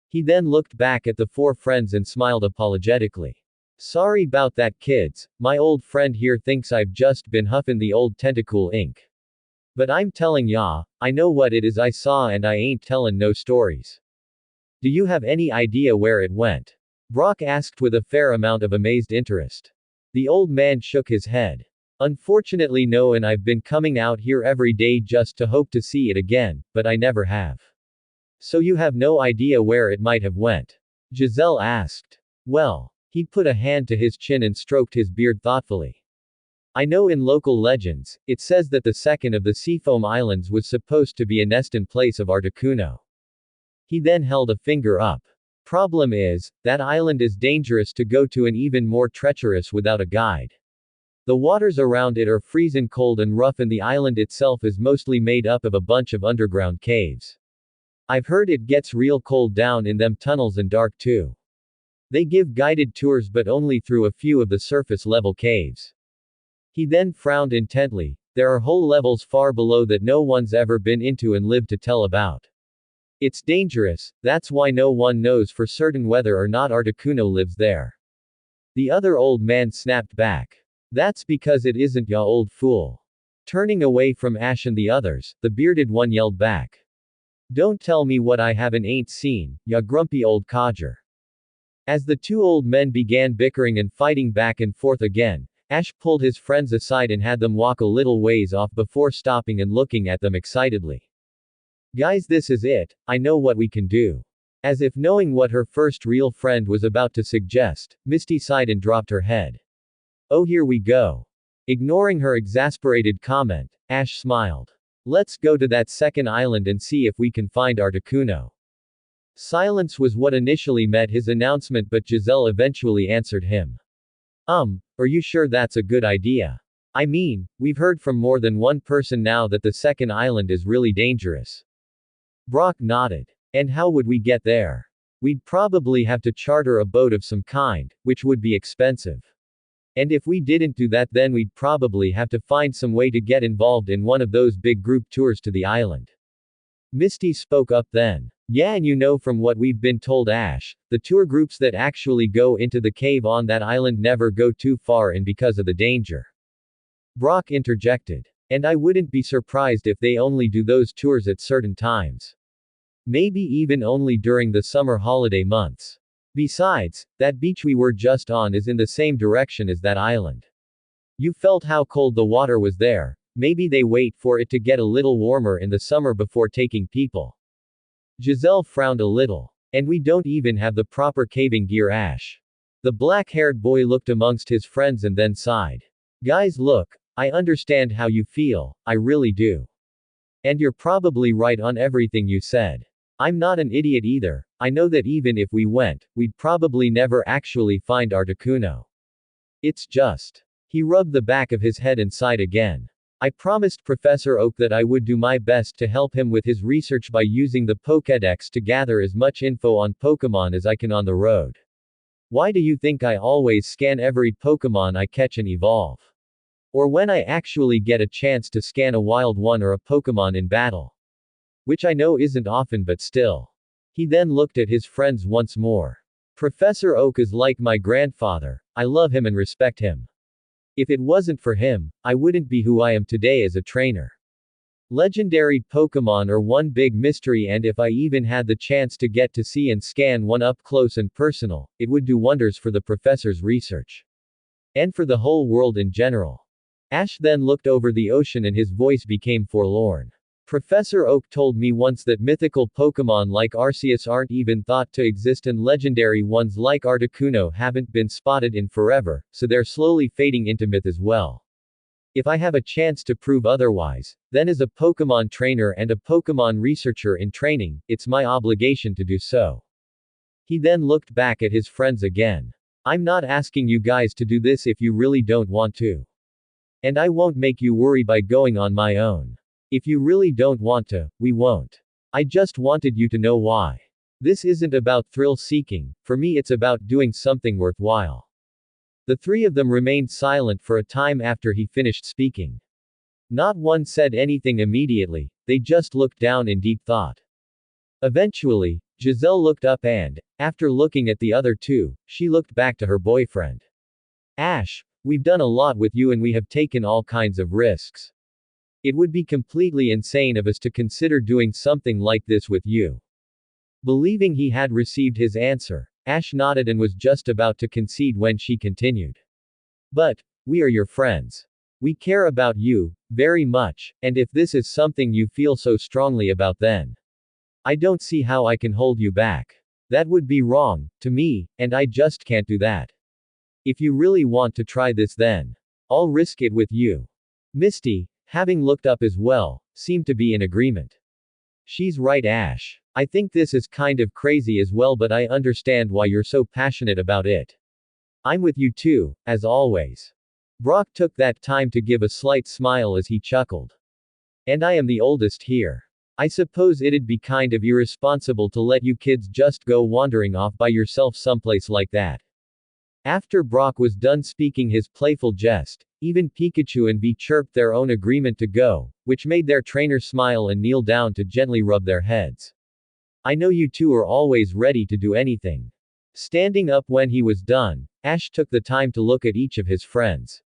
He then looked back at the four friends and smiled apologetically. Sorry bout that kids, my old friend here thinks I've just been huffin' the old tentacool ink. But I'm telling ya, I know what it is I saw and I ain't tellin' no stories. Do you have any idea where it went? Brock asked with a fair amount of amazed interest. The old man shook his head. Unfortunately no, and I've been coming out here every day just to hope to see it again, but I never have. So you have no idea where it might have went? Giselle asked. Well, He put a hand to his chin and stroked his beard thoughtfully. I know in local legends, it says that the second of the Seafoam Islands was supposed to be a nest in place of Articuno. He then held a finger up. Problem is, that island is dangerous to go to and even more treacherous without a guide. The waters around it are freezing cold and rough and the island itself is mostly made up of a bunch of underground caves. I've heard it gets real cold down in them tunnels and dark too. They give guided tours but only through a few of the surface level caves. He then frowned intently. There are whole levels far below that no one's ever been into and lived to tell about. It's dangerous, that's why no one knows for certain whether or not Articuno lives there. The other old man snapped back. That's because it isn't, ya old fool. Turning away from Ash and the others, the bearded one yelled back. Don't tell me what I ain't seen, ya grumpy old codger. As the two old men began bickering and fighting back and forth again, Ash pulled his friends aside and had them walk a little ways off before stopping and looking at them excitedly. Guys, this is it, I know what we can do. As if knowing what her first real friend was about to suggest, Misty sighed and dropped her head. Oh, here we go. Ignoring her exasperated comment, Ash smiled. Let's go to that second island and see if we can find Articuno. Silence was what initially met his announcement, but Giselle eventually answered him. Are you sure that's a good idea? I mean, we've heard from more than one person now that the second island is really dangerous. Brock nodded. And how would we get there? We'd probably have to charter a boat of some kind, which would be expensive. And if we didn't do that, then we'd probably have to find some way to get involved in one of those big group tours to the island. Misty spoke up then. Yeah, and you know from what we've been told, Ash, the tour groups that actually go into the cave on that island never go too far in because of the danger. Brock interjected. And I wouldn't be surprised if they only do those tours at certain times. Maybe even only during the summer holiday months. Besides, that beach we were just on is in the same direction as that island. You felt how cold the water was there. Maybe they wait for it to get a little warmer in the summer before taking people. Giselle frowned a little. And we don't even have the proper caving gear, Ash. The black-haired boy looked amongst his friends and then sighed. Guys, look, I understand how you feel, I really do. And you're probably right on everything you said. I'm not an idiot either. I know that even if we went, we'd probably never actually find Articuno. It's just. He rubbed the back of his head and sighed again. I promised Professor Oak that I would do my best to help him with his research by using the Pokédex to gather as much info on Pokémon as I can on the road. Why do you think I always scan every Pokémon I catch and evolve? Or when I actually get a chance to scan a wild one or a Pokémon in battle? Which I know isn't often, but still. He then looked at his friends once more. Professor Oak is like my grandfather. I love him and respect him. If it wasn't for him, I wouldn't be who I am today as a trainer. Legendary Pokémon are one big mystery, and if I even had the chance to get to see and scan one up close and personal, it would do wonders for the professor's research. And for the whole world in general. Ash then looked over the ocean and his voice became forlorn. Professor Oak told me once that mythical Pokémon like Arceus aren't even thought to exist, and legendary ones like Articuno haven't been spotted in forever, so they're slowly fading into myth as well. If I have a chance to prove otherwise, then as a Pokémon trainer and a Pokémon researcher in training, it's my obligation to do so. He then looked back at his friends again. I'm not asking you guys to do this if you really don't want to. And I won't make you worry by going on my own. If you really don't want to, we won't. I just wanted you to know why. This isn't about thrill-seeking, for me it's about doing something worthwhile. The three of them remained silent for a time after he finished speaking. Not one said anything immediately, they just looked down in deep thought. Eventually, Giselle looked up and, after looking at the other two, she looked back to her boyfriend. Ash, we've done a lot with you and we have taken all kinds of risks. It would be completely insane of us to consider doing something like this with you. Believing he had received his answer, Ash nodded and was just about to concede when she continued. But, we are your friends. We care about you, very much, and if this is something you feel so strongly about, then I don't see how I can hold you back. That would be wrong, to me, and I just can't do that. If you really want to try this then, I'll risk it with you. Misty, having looked up as well, seemed to be in agreement. She's right, Ash. I think this is kind of crazy as well, but I understand why you're so passionate about it. I'm with you too, as always. Brock took that time to give a slight smile as he chuckled. And I am the oldest here. I suppose it'd be kind of irresponsible to let you kids just go wandering off by yourself someplace like that. After Brock was done speaking his playful jest, even Pikachu and Bee chirped their own agreement to go, which made their trainer smile and kneel down to gently rub their heads. I know you two are always ready to do anything. Standing up when he was done, Ash took the time to look at each of his friends.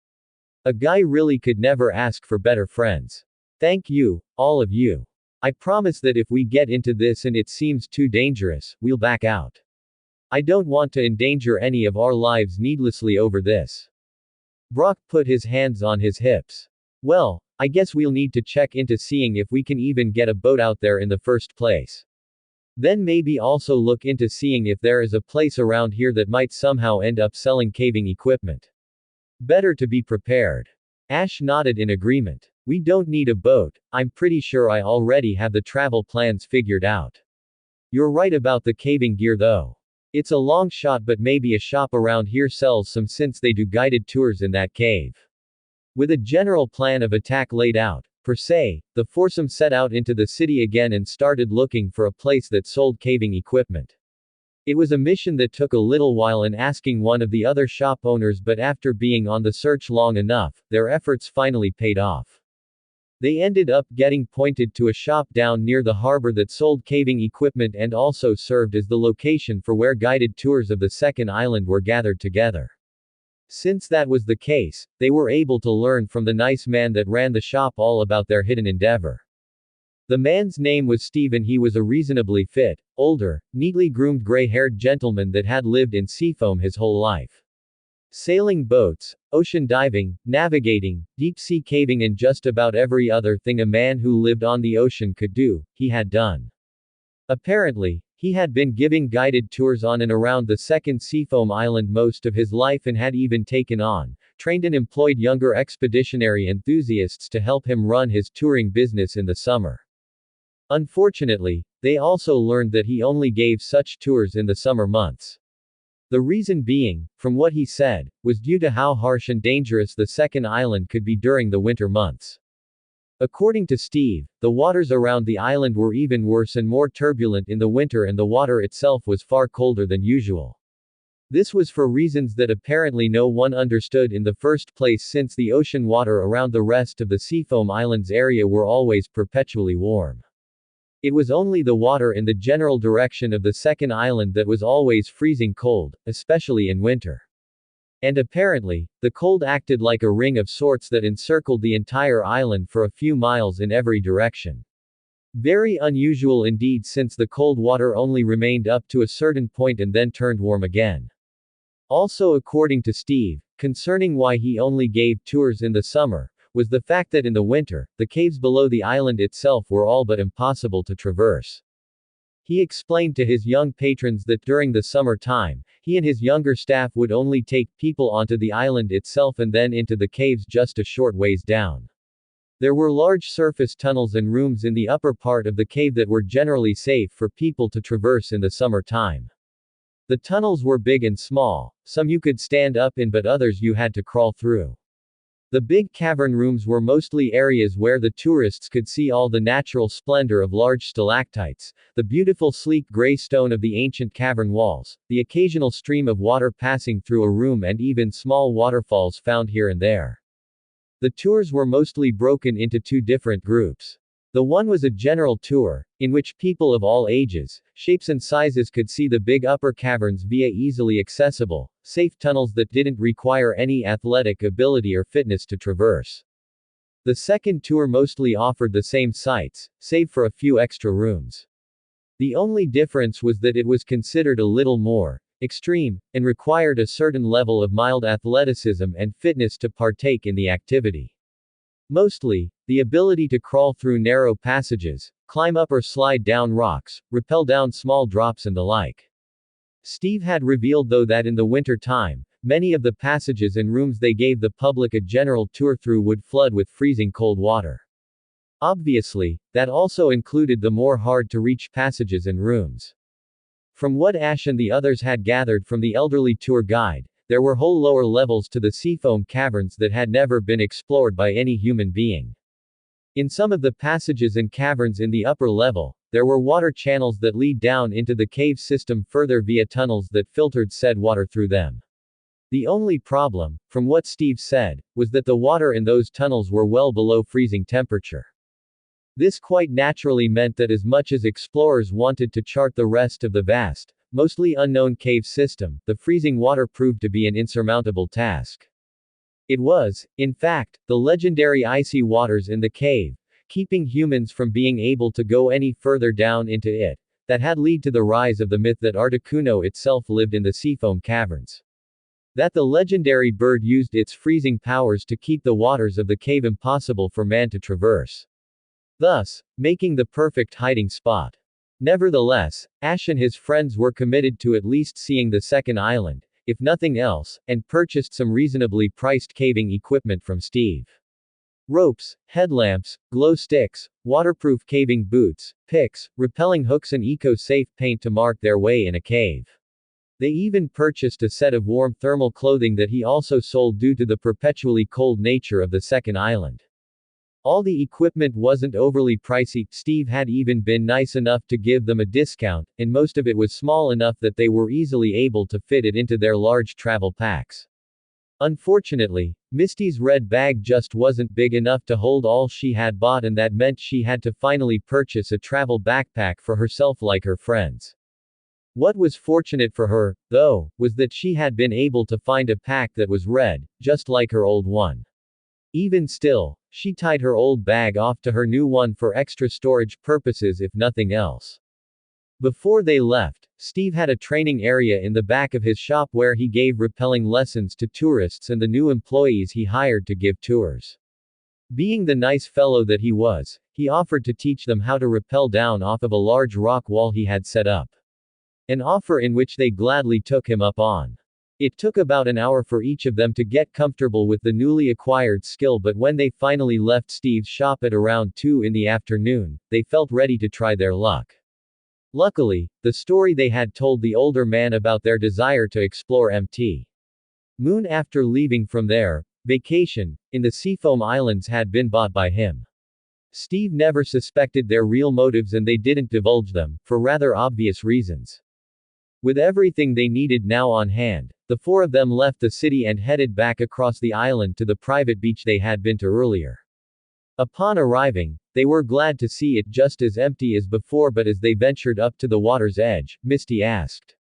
A guy really could never ask for better friends. Thank you, all of you. I promise that if we get into this and it seems too dangerous, we'll back out. I don't want to endanger any of our lives needlessly over this. Brock put his hands on his hips. Well, I guess we'll need to check into seeing if we can even get a boat out there in the first place. Then maybe also look into seeing if there is a place around here that might somehow end up selling caving equipment. Better to be prepared. Ash nodded in agreement. We don't need a boat, I'm pretty sure I already have the travel plans figured out. You're right about the caving gear though. It's a long shot, but maybe a shop around here sells some since they do guided tours in that cave. With a general plan of attack laid out, per se, the foursome set out into the city again and started looking for a place that sold caving equipment. It was a mission that took a little while in asking one of the other shop owners, but after being on the search long enough, their efforts finally paid off. They ended up getting pointed to a shop down near the harbor that sold caving equipment and also served as the location for where guided tours of the second island were gathered together. Since that was the case, they were able to learn from the nice man that ran the shop all about their hidden endeavor. The man's name was Steve and he was a reasonably fit, older, neatly groomed gray-haired gentleman that had lived in seafoam his whole life. Sailing boats, ocean diving, navigating, deep-sea caving and just about every other thing a man who lived on the ocean could do, he had done. Apparently, he had been giving guided tours on and around the second seafoam island most of his life and had even taken on, trained and employed younger expeditionary enthusiasts to help him run his touring business in the summer. Unfortunately, they also learned that he only gave such tours in the summer months. The reason being, from what he said, was due to how harsh and dangerous the second island could be during the winter months. According to Steve, the waters around the island were even worse and more turbulent in the winter and the water itself was far colder than usual. This was for reasons that apparently no one understood in the first place, since the ocean water around the rest of the Seafoam Islands area were always perpetually warm. It was only the water in the general direction of the second island that was always freezing cold, especially in winter. And apparently, the cold acted like a ring of sorts that encircled the entire island for a few miles in every direction. Very unusual indeed, since the cold water only remained up to a certain point and then turned warm again. Also, according to Steve, concerning why he only gave tours in the summer, was the fact that in the winter, the caves below the island itself were all but impossible to traverse. He explained to his young patrons that during the summer time, he and his younger staff would only take people onto the island itself and then into the caves just a short ways down. There were large surface tunnels and rooms in the upper part of the cave that were generally safe for people to traverse in the summer time. The tunnels were big and small, some you could stand up in but others you had to crawl through. The big cavern rooms were mostly areas where the tourists could see all the natural splendor of large stalactites, the beautiful sleek gray stone of the ancient cavern walls, the occasional stream of water passing through a room and even small waterfalls found here and there. The tours were mostly broken into two different groups. The one was a general tour, in which people of all ages, shapes and sizes could see the big upper caverns via easily accessible, safe tunnels that didn't require any athletic ability or fitness to traverse. The second tour mostly offered the same sights, save for a few extra rooms. The only difference was that it was considered a little more extreme, and required a certain level of mild athleticism and fitness to partake in the activity. Mostly, the ability to crawl through narrow passages, climb up or slide down rocks, rappel down small drops and the like. Steve had revealed though that in the winter time, many of the passages and rooms they gave the public a general tour through would flood with freezing cold water. Obviously, that also included the more hard-to-reach passages and rooms. From what Ash and the others had gathered from the elderly tour guide, there were whole lower levels to the seafoam caverns that had never been explored by any human being. In some of the passages and caverns in the upper level, there were water channels that lead down into the cave system further via tunnels that filtered said water through them. The only problem, from what Steve said, was that the water in those tunnels were well below freezing temperature. This quite naturally meant that as much as explorers wanted to chart the rest of the vast, mostly unknown cave system, the freezing water proved to be an insurmountable task. It was, in fact, the legendary icy waters in the cave, keeping humans from being able to go any further down into it, that had led to the rise of the myth that Articuno itself lived in the seafoam caverns. That the legendary bird used its freezing powers to keep the waters of the cave impossible for man to traverse, thus making the perfect hiding spot. Nevertheless, Ash and his friends were committed to at least seeing the second island, if nothing else, and purchased some reasonably priced caving equipment from Steve. Ropes, headlamps, glow sticks, waterproof caving boots, picks, rappelling hooks and eco-safe paint to mark their way in a cave. They even purchased a set of warm thermal clothing that he also sold due to the perpetually cold nature of the second island. All the equipment wasn't overly pricey, Steve had even been nice enough to give them a discount, and most of it was small enough that they were easily able to fit it into their large travel packs. Unfortunately, Misty's red bag just wasn't big enough to hold all she had bought, and that meant she had to finally purchase a travel backpack for herself like her friends. What was fortunate for her, though, was that she had been able to find a pack that was red, just like her old one. Even still, she tied her old bag off to her new one for extra storage purposes if nothing else. Before they left, Steve had a training area in the back of his shop where he gave rappelling lessons to tourists and the new employees he hired to give tours. Being the nice fellow that he was, he offered to teach them how to rappel down off of a large rock wall he had set up. An offer in which they gladly took him up on. It took about an hour for each of them to get comfortable with the newly acquired skill, but when they finally left Steve's shop at around 2 in the afternoon, they felt ready to try their luck. Luckily, the story they had told the older man about their desire to explore Mt. Moon after leaving from their vacation in the Seafoam Islands had been bought by him. Steve never suspected their real motives, and they didn't divulge them, for rather obvious reasons. With everything they needed now on hand, the four of them left the city and headed back across the island to the private beach they had been to earlier. Upon arriving, they were glad to see it just as empty as before, but as they ventured up to the water's edge, Misty asked,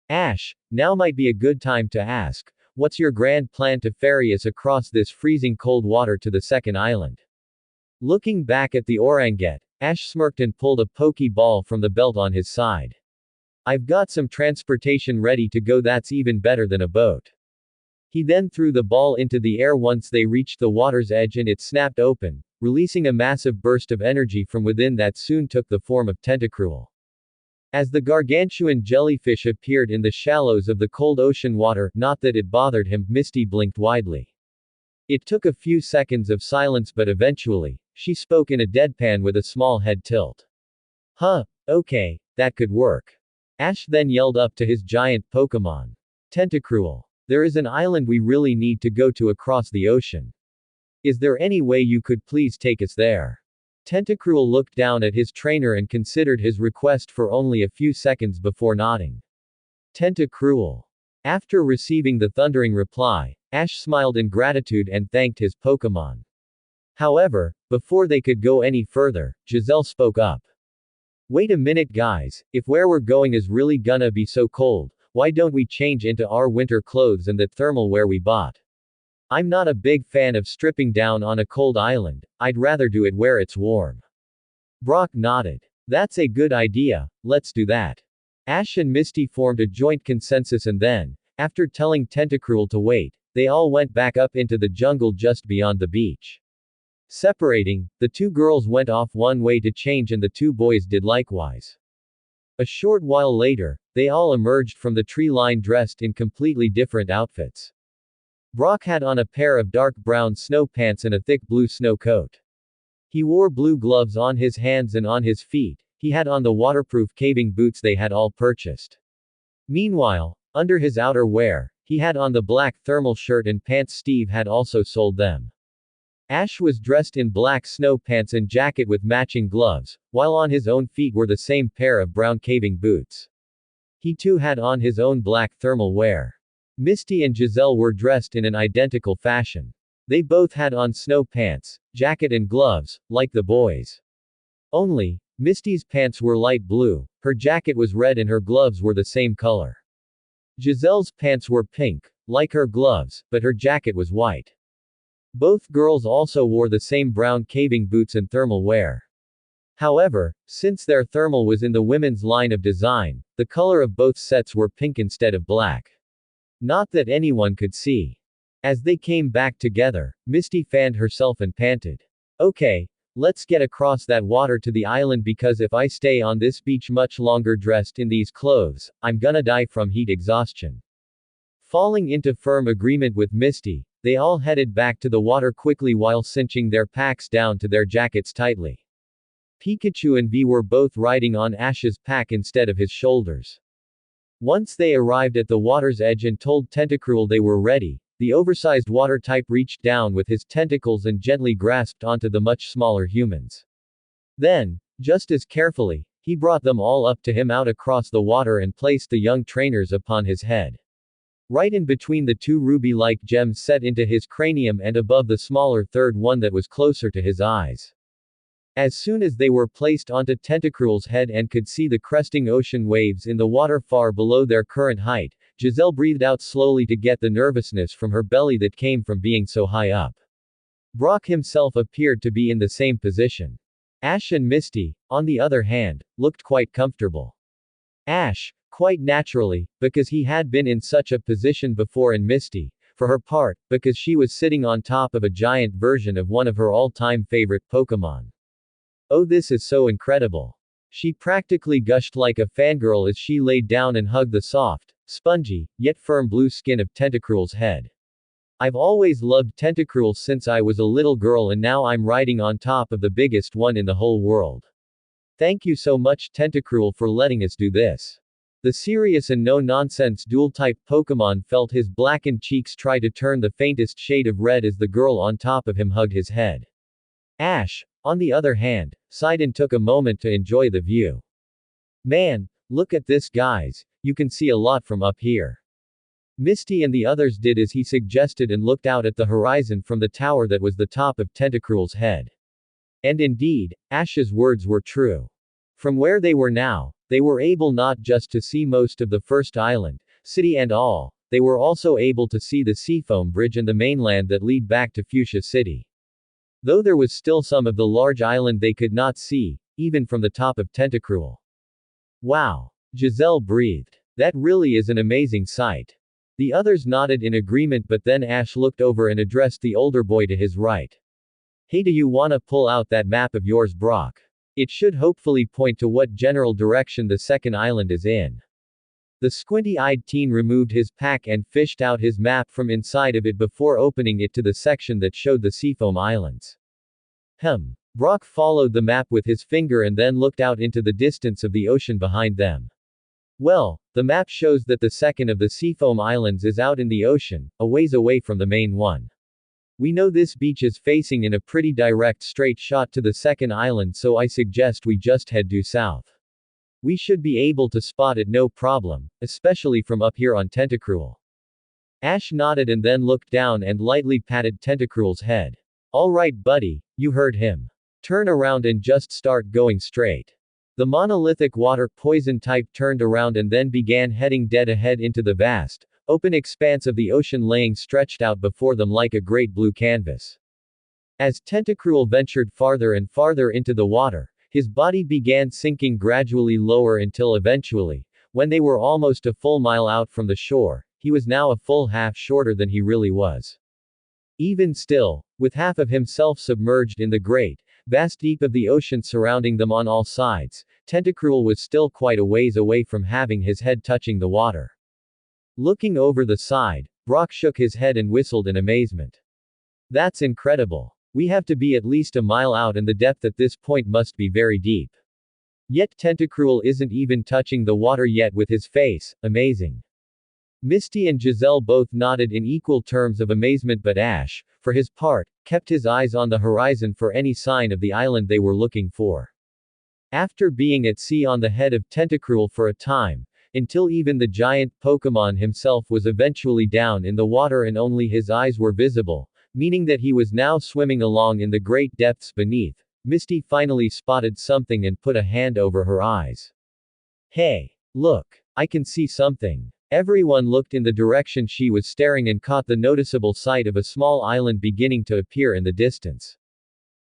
"Ash, now might be a good time to ask, what's your grand plan to ferry us across this freezing cold water to the second island?" Looking back at the orangutan, Ash smirked and pulled a Pokeball from the belt on his side. "I've got some transportation ready to go that's even better than a boat." He then threw the ball into the air once they reached the water's edge and it snapped open, releasing a massive burst of energy from within that soon took the form of Tentacruel. As the gargantuan jellyfish appeared in the shallows of the cold ocean water, not that it bothered him, Misty blinked widely. It took a few seconds of silence, but eventually, she spoke in a deadpan with a small head tilt. "Huh, okay, that could work." Ash then yelled up to his giant Pokémon. "Tentacruel. There is an island we really need to go to across the ocean. Is there any way you could please take us there?" Tentacruel looked down at his trainer and considered his request for only a few seconds before nodding. Tentacruel. After receiving the thundering reply, Ash smiled in gratitude and thanked his Pokémon. However, before they could go any further, Giselle spoke up. "Wait a minute guys, if where we're going is really gonna be so cold, why don't we change into our winter clothes and that thermal wear we bought? I'm not a big fan of stripping down on a cold island, I'd rather do it where it's warm." Brock nodded. "That's a good idea, let's do that." Ash and Misty formed a joint consensus and then, after telling Tentacruel to wait, they all went back up into the jungle just beyond the beach. Separating, the two girls went off one way to change and the two boys did likewise. A short while later, they all emerged from the tree line dressed in completely different outfits. Brock had on a pair of dark brown snow pants and a thick blue snow coat. He wore blue gloves on his hands and on his feet. He had on the waterproof caving boots they had all purchased. Meanwhile, under his outer wear, he had on the black thermal shirt and pants Steve had also sold them. Ash was dressed in black snow pants and jacket with matching gloves, while on his own feet were the same pair of brown caving boots. He too had on his own black thermal wear. Misty and Giselle were dressed in an identical fashion. They both had on snow pants, jacket and gloves, like the boys. Only, Misty's pants were light blue, her jacket was red and her gloves were the same color. Giselle's pants were pink, like her gloves, but her jacket was white. Both girls also wore the same brown caving boots and thermal wear. However, since their thermal was in the women's line of design, the color of both sets were pink instead of black. Not that anyone could see. As they came back together, Misty fanned herself and panted. Okay, let's get across that water to the island because if I stay on this beach much longer dressed in these clothes, I'm gonna die from heat exhaustion. Falling into firm agreement with Misty, they all headed back to the water quickly while cinching their packs down to their jackets tightly. Pikachu and V were both riding on Ash's pack instead of his shoulders. Once they arrived at the water's edge and told Tentacruel they were ready, the oversized water type reached down with his tentacles and gently grasped onto the much smaller humans. Then, just as carefully, he brought them all up to him out across the water and placed the young trainers upon his head. Right in between the two ruby-like gems set into his cranium and above the smaller third one that was closer to his eyes. As soon as they were placed onto Tentacruel's head and could see the cresting ocean waves in the water far below their current height, Giselle breathed out slowly to get the nervousness from her belly that came from being so high up. Brock himself appeared to be in the same position. Ash and Misty, on the other hand, looked quite comfortable. Ash, quite naturally, because he had been in such a position before, and Misty, for her part, because she was sitting on top of a giant version of one of her all-time favorite Pokémon. Oh, this is so incredible. She practically gushed like a fangirl as she laid down and hugged the soft, spongy, yet firm blue skin of Tentacruel's head. I've always loved Tentacruel since I was a little girl and now I'm riding on top of the biggest one in the whole world. Thank you so much Tentacruel for letting us do this. The serious and no-nonsense dual-type Pokémon felt his blackened cheeks try to turn the faintest shade of red as the girl on top of him hugged his head. Ash, on the other hand, sighed and took a moment to enjoy the view. Man, look at this guys, you can see a lot from up here. Misty and the others did as he suggested and looked out at the horizon from the tower that was the top of Tentacruel's head. And indeed, Ash's words were true. From where they were now, they were able not just to see most of the first island, city and all, they were also able to see the Seafoam Bridge and the mainland that lead back to Fuchsia City. Though there was still some of the large island they could not see, even from the top of Tentacruel. Wow! Giselle breathed. That really is an amazing sight. The others nodded in agreement, but then Ash looked over and addressed the older boy to his right. Hey, do you wanna pull out that map of yours, Brock? It should hopefully point to what general direction the second island is in. The squinty-eyed teen removed his pack and fished out his map from inside of it before opening it to the section that showed the Seafoam Islands. Brock followed the map with his finger and then looked out into the distance of the ocean behind them. Well, the map shows that the second of the Seafoam Islands is out in the ocean, a ways away from the main one. We know this beach is facing in a pretty direct straight shot to the second island, so I suggest we just head due south. We should be able to spot it no problem, especially from up here on Tentacruel. Ash nodded and then looked down and lightly patted Tentacruel's head. Alright buddy, you heard him. Turn around and just start going straight. The monolithic water poison type turned around and then began heading dead ahead into the vast, open expanse of the ocean laying stretched out before them like a great blue canvas. As Tentacruel ventured farther and farther into the water, his body began sinking gradually lower until eventually, when they were almost a full mile out from the shore, he was now a full half shorter than he really was. Even still, with half of himself submerged in the great, vast deep of the ocean surrounding them on all sides, Tentacruel was still quite a ways away from having his head touching the water. Looking over the side, Brock shook his head and whistled in amazement. That's incredible. We have to be at least a mile out and the depth at this point must be very deep. Yet Tentacruel isn't even touching the water yet with his face, amazing. Misty and Giselle both nodded in equal terms of amazement, but Ash, for his part, kept his eyes on the horizon for any sign of the island they were looking for. After being at sea on the head of Tentacruel for a time, until even the giant Pokémon himself was eventually down in the water and only his eyes were visible, meaning that he was now swimming along in the great depths beneath, Misty finally spotted something and put a hand over her eyes. Hey! Look! I can see something. Everyone looked in the direction she was staring and caught the noticeable sight of a small island beginning to appear in the distance.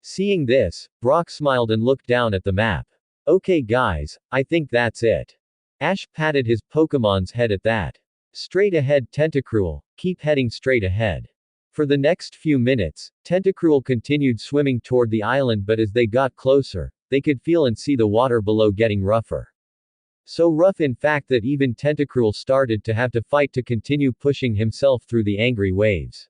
Seeing this, Brock smiled and looked down at the map. Okay guys, I think that's it. Ash patted his Pokemon's head at that. Straight ahead Tentacruel, keep heading straight ahead. For the next few minutes, Tentacruel continued swimming toward the island, but as they got closer, they could feel and see the water below getting rougher. So rough in fact that even Tentacruel started to have to fight to continue pushing himself through the angry waves.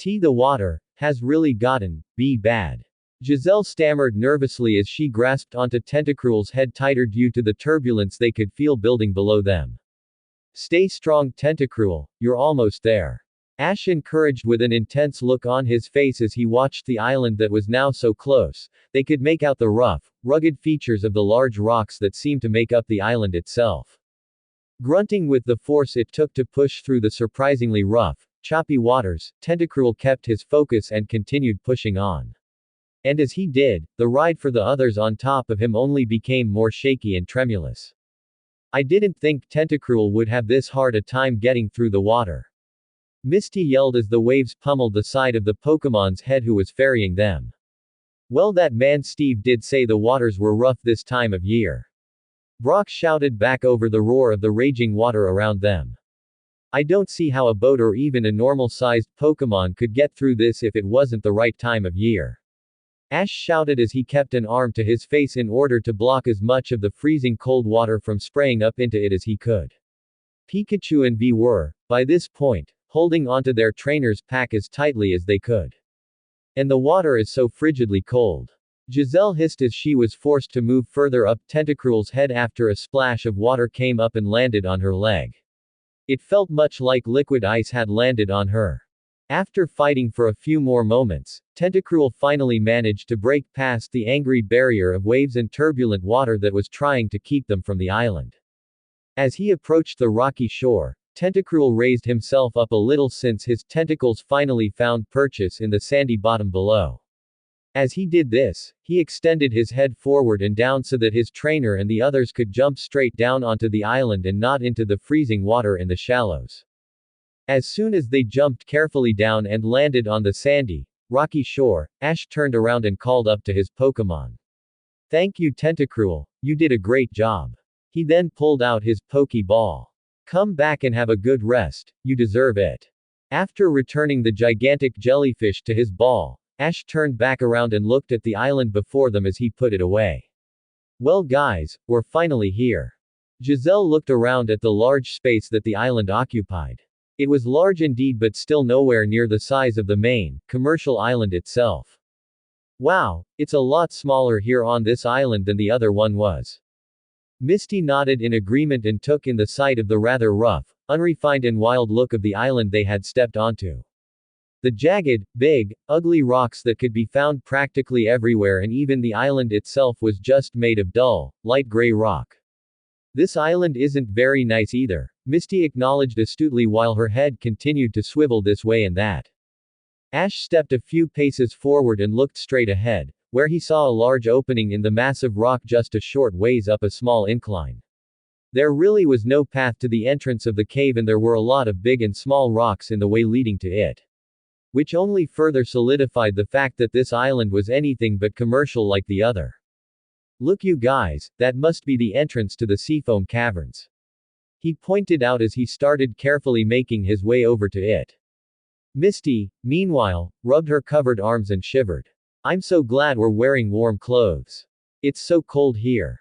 The water has really gotten bad. Giselle stammered nervously as she grasped onto Tentacruel's head tighter due to the turbulence they could feel building below them. Stay strong Tentacruel, you're almost there. Ash encouraged with an intense look on his face as he watched the island that was now so close. They could make out the rough, rugged features of the large rocks that seemed to make up the island itself. Grunting with the force it took to push through the surprisingly rough, choppy waters, Tentacruel kept his focus and continued pushing on. And as he did, the ride for the others on top of him only became more shaky and tremulous. I didn't think Tentacruel would have this hard a time getting through the water. Misty yelled as the waves pummeled the side of the Pokemon's head who was ferrying them. Well, that man Steve did say the waters were rough this time of year. Brock shouted back over the roar of the raging water around them. I don't see how a boat or even a normal-sized Pokemon could get through this if it wasn't the right time of year. Ash shouted as he kept an arm to his face in order to block as much of the freezing cold water from spraying up into it as he could. Pikachu and V were, by this point, holding onto their trainer's pack as tightly as they could. And the water is so frigidly cold. Giselle hissed as she was forced to move further up Tentacruel's head after a splash of water came up and landed on her leg. It felt much like liquid ice had landed on her. After fighting for a few more moments, Tentacruel finally managed to break past the angry barrier of waves and turbulent water that was trying to keep them from the island. As he approached the rocky shore, Tentacruel raised himself up a little since his tentacles finally found purchase in the sandy bottom below. As he did this, he extended his head forward and down so that his trainer and the others could jump straight down onto the island and not into the freezing water in the shallows. As soon as they jumped carefully down and landed on the sandy, rocky shore, Ash turned around and called up to his Pokémon. Thank you Tentacruel, you did a great job. He then pulled out his Pokeball. Come back and have a good rest, you deserve it. After returning the gigantic jellyfish to his ball, Ash turned back around and looked at the island before them as he put it away. Well guys, we're finally here. Giselle looked around at the large space that the island occupied. It was large indeed but still nowhere near the size of the main, commercial island itself. Wow, it's a lot smaller here on this island than the other one was. Misty nodded in agreement and took in the sight of the rather rough, unrefined and wild look of the island they had stepped onto. The jagged, big, ugly rocks that could be found practically everywhere, and even the island itself was just made of dull, light gray rock. This island isn't very nice either, Misty acknowledged astutely while her head continued to swivel this way and that. Ash stepped a few paces forward and looked straight ahead, where he saw a large opening in the massive rock just a short ways up a small incline. There really was no path to the entrance of the cave, and there were a lot of big and small rocks in the way leading to it. Which only further solidified the fact that this island was anything but commercial like the other. Look you guys, that must be the entrance to the Seafoam Caverns. He pointed out as he started carefully making his way over to it. Misty, meanwhile, rubbed her covered arms and shivered. I'm so glad we're wearing warm clothes. It's so cold here.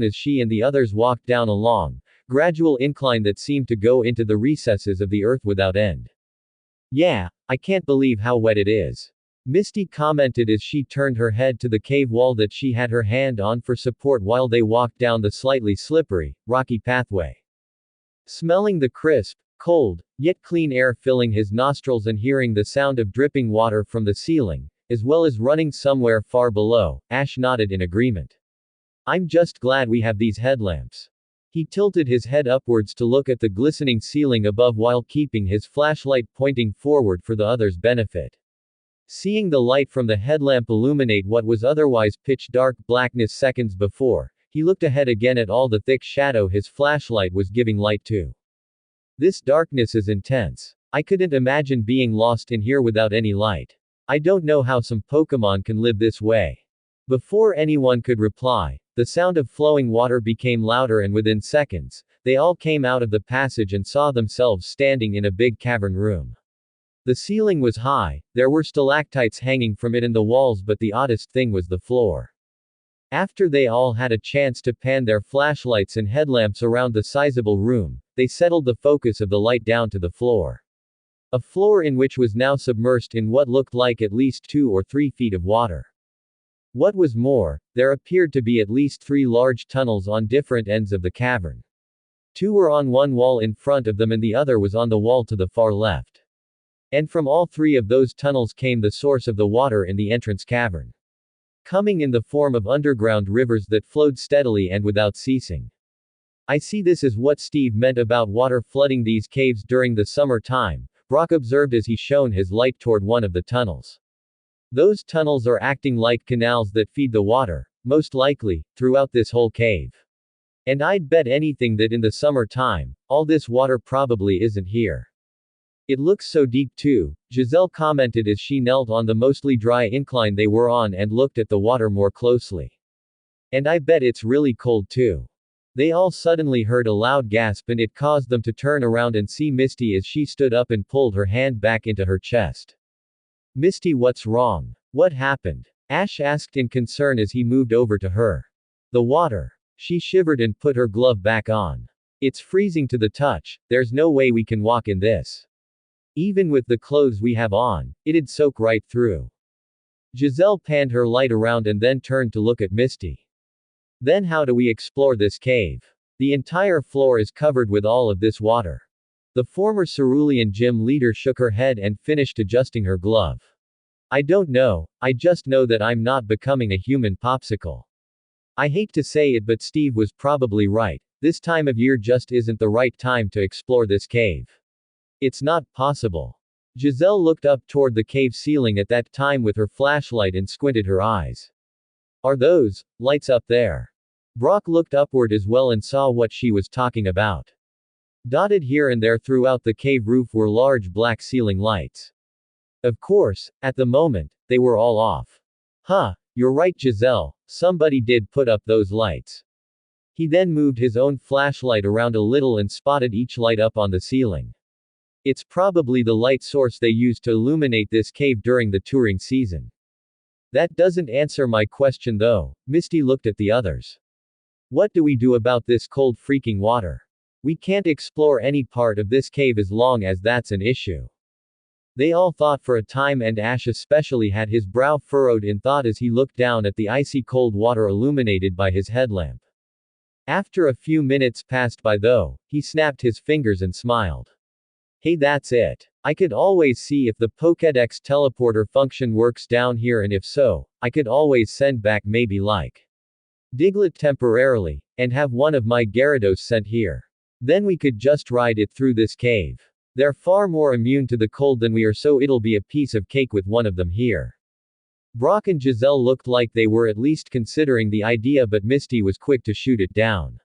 tone as she and the others walked down a long, gradual incline that seemed to go into the recesses of the earth without end. Yeah, I can't believe how wet it is. Misty commented as she turned her head to the cave wall that she had her hand on for support while they walked down the slightly slippery, rocky pathway. Smelling the crisp, cold, yet clean air filling his nostrils and hearing the sound of dripping water from the ceiling, as well as running somewhere far below, Ash nodded in agreement. I'm just glad we have these headlamps. He tilted his head upwards to look at the glistening ceiling above while keeping his flashlight pointing forward for the others' benefit. Seeing the light from the headlamp illuminate what was otherwise pitch-dark blackness seconds before, he looked ahead again at all the thick shadow his flashlight was giving light to. This darkness is intense. I couldn't imagine being lost in here without any light. I don't know how some Pokémon can live this way. Before anyone could reply, the sound of flowing water became louder and within seconds, they all came out of the passage and saw themselves standing in a big cavern room. The ceiling was high, there were stalactites hanging from it in the walls, but the oddest thing was the floor. After they all had a chance to pan their flashlights and headlamps around the sizable room, they settled the focus of the light down to the floor. A floor in which was now submersed in what looked like at least 2 or 3 feet of water. What was more, there appeared to be at least 3 large tunnels on different ends of the cavern. 2 were on one wall in front of them and the other was on the wall to the far left. And from all 3 of those tunnels came the source of the water in the entrance cavern. Coming in the form of underground rivers that flowed steadily and without ceasing. I see, this is what Steve meant about water flooding these caves during the summer time, Brock observed as he shone his light toward one of the tunnels. Those tunnels are acting like canals that feed the water, most likely, throughout this whole cave. And I'd bet anything that in the summer time, all this water probably isn't here. It looks so deep too, Giselle commented as she knelt on the mostly dry incline they were on and looked at the water more closely. And I bet it's really cold too. They all suddenly heard a loud gasp and it caused them to turn around and see Misty as she stood up and pulled her hand back into her chest. Misty, what's wrong? What happened? Ash asked in concern as he moved over to her. The water. She shivered and put her glove back on. It's freezing to the touch, there's no way we can walk in this. Even with the clothes we have on, it'd soak right through. Giselle panned her light around and then turned to look at Misty. Then how do we explore this cave? The entire floor is covered with all of this water. The former cerulean gym leader shook her head and finished adjusting her glove. I don't know, I just know that I'm not becoming a human popsicle. I hate to say it, but Steve was probably right. This time of year just isn't the right time to explore this cave. It's not possible. Giselle looked up toward the cave ceiling at that time with her flashlight and squinted her eyes. Are those lights up there? Brock looked upward as well and saw what she was talking about. Dotted here and there throughout the cave roof were large black ceiling lights. Of course, at the moment, they were all off. Huh, you're right, Giselle, somebody did put up those lights. He then moved his own flashlight around a little and spotted each light up on the ceiling. It's probably the light source they used to illuminate this cave during the touring season. That doesn't answer my question though. Misty looked at the others. What do we do about this cold freaking water? We can't explore any part of this cave as long as that's an issue. They all thought for a time, and Ash especially had his brow furrowed in thought as he looked down at the icy cold water illuminated by his headlamp. After a few minutes passed by though, he snapped his fingers and smiled. Hey, that's it. I could always see if the Pokédex teleporter function works down here, and if so, I could always send back maybe like Diglett temporarily, and have one of my Gyarados sent here. Then we could just ride it through this cave. They're far more immune to the cold than we are, so it'll be a piece of cake with one of them here. Brock and Giselle looked like they were at least considering the idea, but Misty was quick to shoot it down.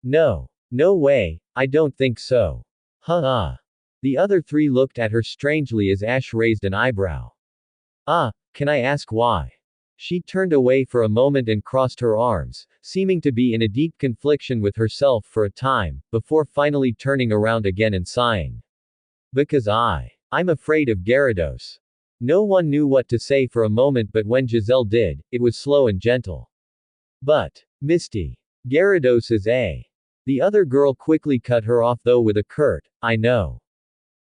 No. No way, I don't think so. The other three looked at her strangely as Ash raised an eyebrow. Can I ask why? She turned away for a moment and crossed her arms, seeming to be in a deep confliction with herself for a time, before finally turning around again and sighing. Because I'm afraid of Gyarados. No one knew what to say for a moment, but when Giselle did, it was slow and gentle. But, Misty, Gyarados is a. The other girl quickly cut her off though with a curt, I know.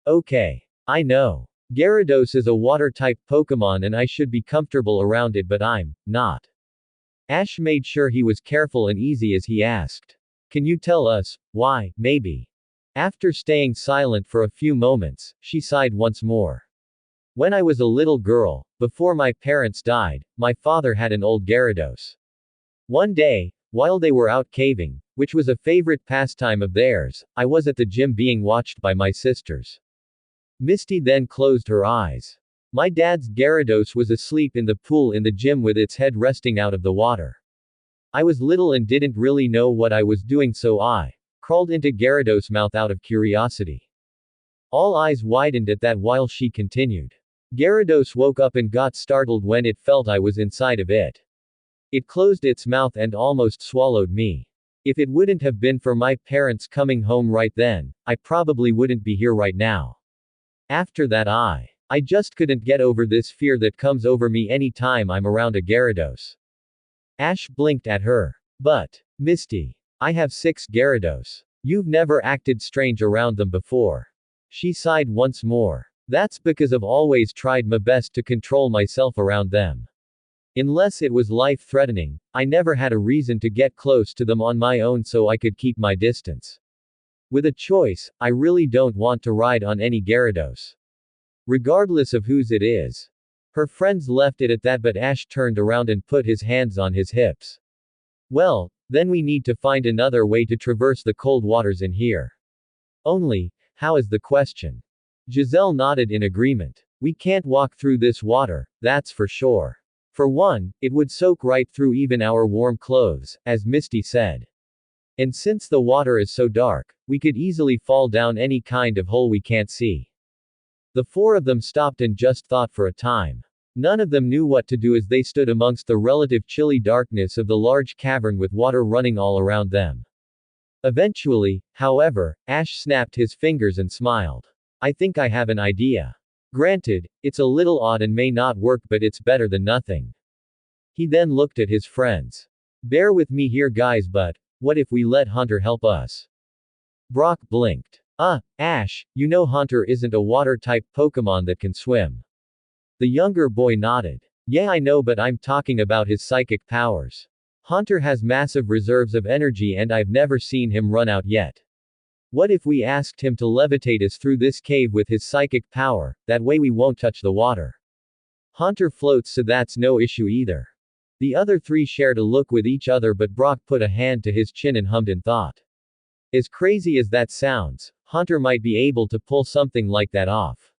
Okay. I know. Gyarados is a water-type Pokémon and I should be comfortable around it, but I'm not. Ash made sure he was careful and easy as he asked. Can you tell us why, maybe? After staying silent for a few moments, she sighed once more. When I was a little girl, before my parents died, my father had an old Gyarados. One day, while they were out caving, which was a favorite pastime of theirs, I was at the gym being watched by my sisters. Misty then closed her eyes. My dad's Gyarados was asleep in the pool in the gym with its head resting out of the water. I was little and didn't really know what I was doing, so I crawled into Gyarados' mouth out of curiosity. All eyes widened at that while she continued. Gyarados woke up and got startled when it felt I was inside of it. It closed its mouth and almost swallowed me. If it wouldn't have been for my parents coming home right then, I probably wouldn't be here right now. After that I just couldn't get over this fear that comes over me any time I'm around a Gyarados. Ash blinked at her. But, Misty, I have 6 Gyarados. You've never acted strange around them before. She sighed once more. That's because I've always tried my best to control myself around them. Unless it was life-threatening, I never had a reason to get close to them on my own, so I could keep my distance. With a choice, I really don't want to ride on any Gyarados. Regardless of whose it is. Her friends left it at that, but Ash turned around and put his hands on his hips. Well, then we need to find another way to traverse the cold waters in here. Only, how is the question? Giselle nodded in agreement. We can't walk through this water, that's for sure. For one, it would soak right through even our warm clothes, as Misty said. And since the water is so dark, we could easily fall down any kind of hole we can't see. The 4 of them stopped and just thought for a time. None of them knew what to do as they stood amongst the relative chilly darkness of the large cavern with water running all around them. Eventually, however, Ash snapped his fingers and smiled. I think I have an idea. Granted, it's a little odd and may not work, but it's better than nothing. He then looked at his friends. Bear with me here guys, but what if we let Hunter help us? Brock blinked. Ash, you know Haunter isn't a water-type Pokémon that can swim. The younger boy nodded. Yeah, I know, but I'm talking about his psychic powers. Haunter has massive reserves of energy and I've never seen him run out yet. What if we asked him to levitate us through this cave with his psychic power, that way we won't touch the water? Haunter floats, so that's no issue either. The other three shared a look with each other, but Brock put a hand to his chin and hummed in thought. As crazy as that sounds, Haunter might be able to pull something like that off.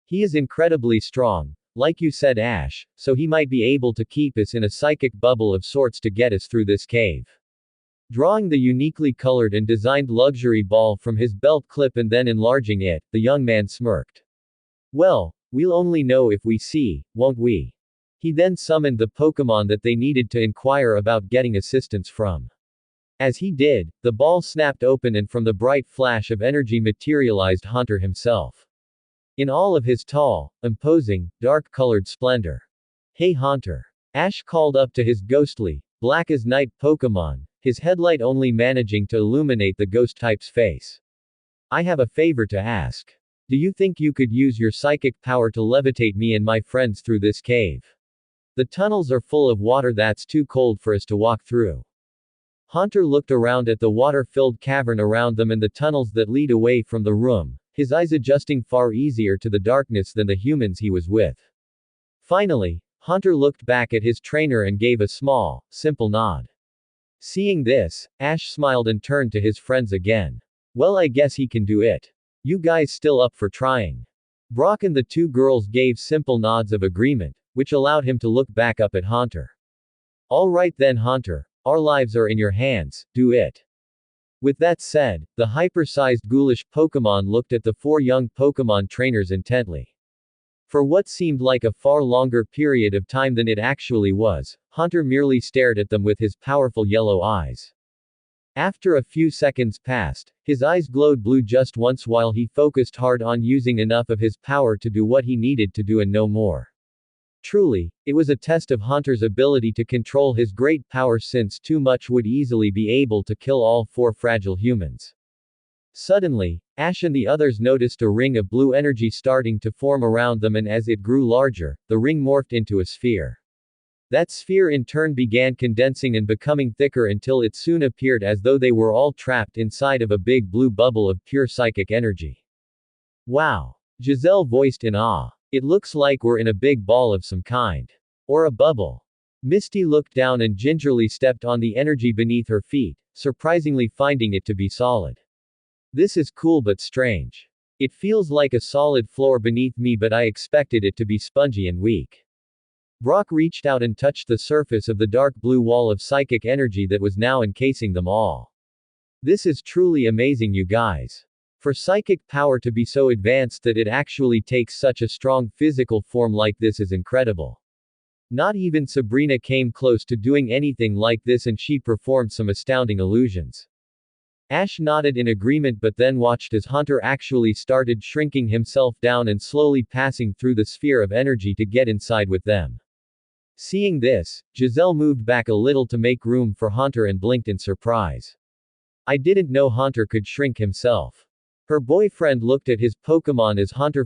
He is incredibly strong, like you said, Ash, so he might be able to keep us in a psychic bubble of sorts to get us through this cave. Drawing the uniquely colored and designed luxury ball from his belt clip and then enlarging it, the young man smirked. Well, we'll only know if we see, won't we? He then summoned the Pokémon that they needed to inquire about getting assistance from. As he did, the ball snapped open and from the bright flash of energy materialized Haunter himself. In all of his tall, imposing, dark-colored splendor. Hey Haunter! Ash called up to his ghostly, black-as-night Pokémon, his headlight only managing to illuminate the ghost-type's face. I have a favor to ask. Do you think you could use your psychic power to levitate me and my friends through this cave? The tunnels are full of water that's too cold for us to walk through. Haunter looked around at the water-filled cavern around them and the tunnels that lead away from the room, his eyes adjusting far easier to the darkness than the humans he was with. Finally, Haunter looked back at his trainer and gave a small, simple nod. Seeing this, Ash smiled and turned to his friends again. Well, I guess he can do it. You guys still up for trying? Brock and the two girls gave simple nods of agreement, which allowed him to look back up at Haunter. All right then, Haunter, our lives are in your hands, do it. With that said, the hyper-sized ghoulish Pokémon looked at the four young Pokémon trainers intently. For what seemed like a far longer period of time than it actually was, Haunter merely stared at them with his powerful yellow eyes. After a few seconds passed, his eyes glowed blue just once while he focused hard on using enough of his power to do what he needed to do and no more. Truly, it was a test of Haunter's ability to control his great power, since too much would easily be able to kill all four fragile humans. Suddenly, Ash and the others noticed a ring of blue energy starting to form around them, and as it grew larger, the ring morphed into a sphere. That sphere in turn began condensing and becoming thicker until it soon appeared as though they were all trapped inside of a big blue bubble of pure psychic energy. Wow! Giselle voiced in awe. It looks like we're in a big ball of some kind. Or a bubble. Misty looked down and gingerly stepped on the energy beneath her feet, surprisingly finding it to be solid. This is cool but strange. It feels like a solid floor beneath me, but I expected it to be spongy and weak. Brock reached out and touched the surface of the dark blue wall of psychic energy that was now encasing them all. This is truly amazing, you guys. For psychic power to be so advanced that it actually takes such a strong physical form like this is incredible. Not even Sabrina came close to doing anything like this, and she performed some astounding illusions. Ash nodded in agreement, but then watched as Haunter actually started shrinking himself down and slowly passing through the sphere of energy to get inside with them. Seeing this, Giselle moved back a little to make room for Haunter and blinked in surprise. I didn't know Haunter could shrink himself. Her boyfriend looked at his Pokémon as Haunter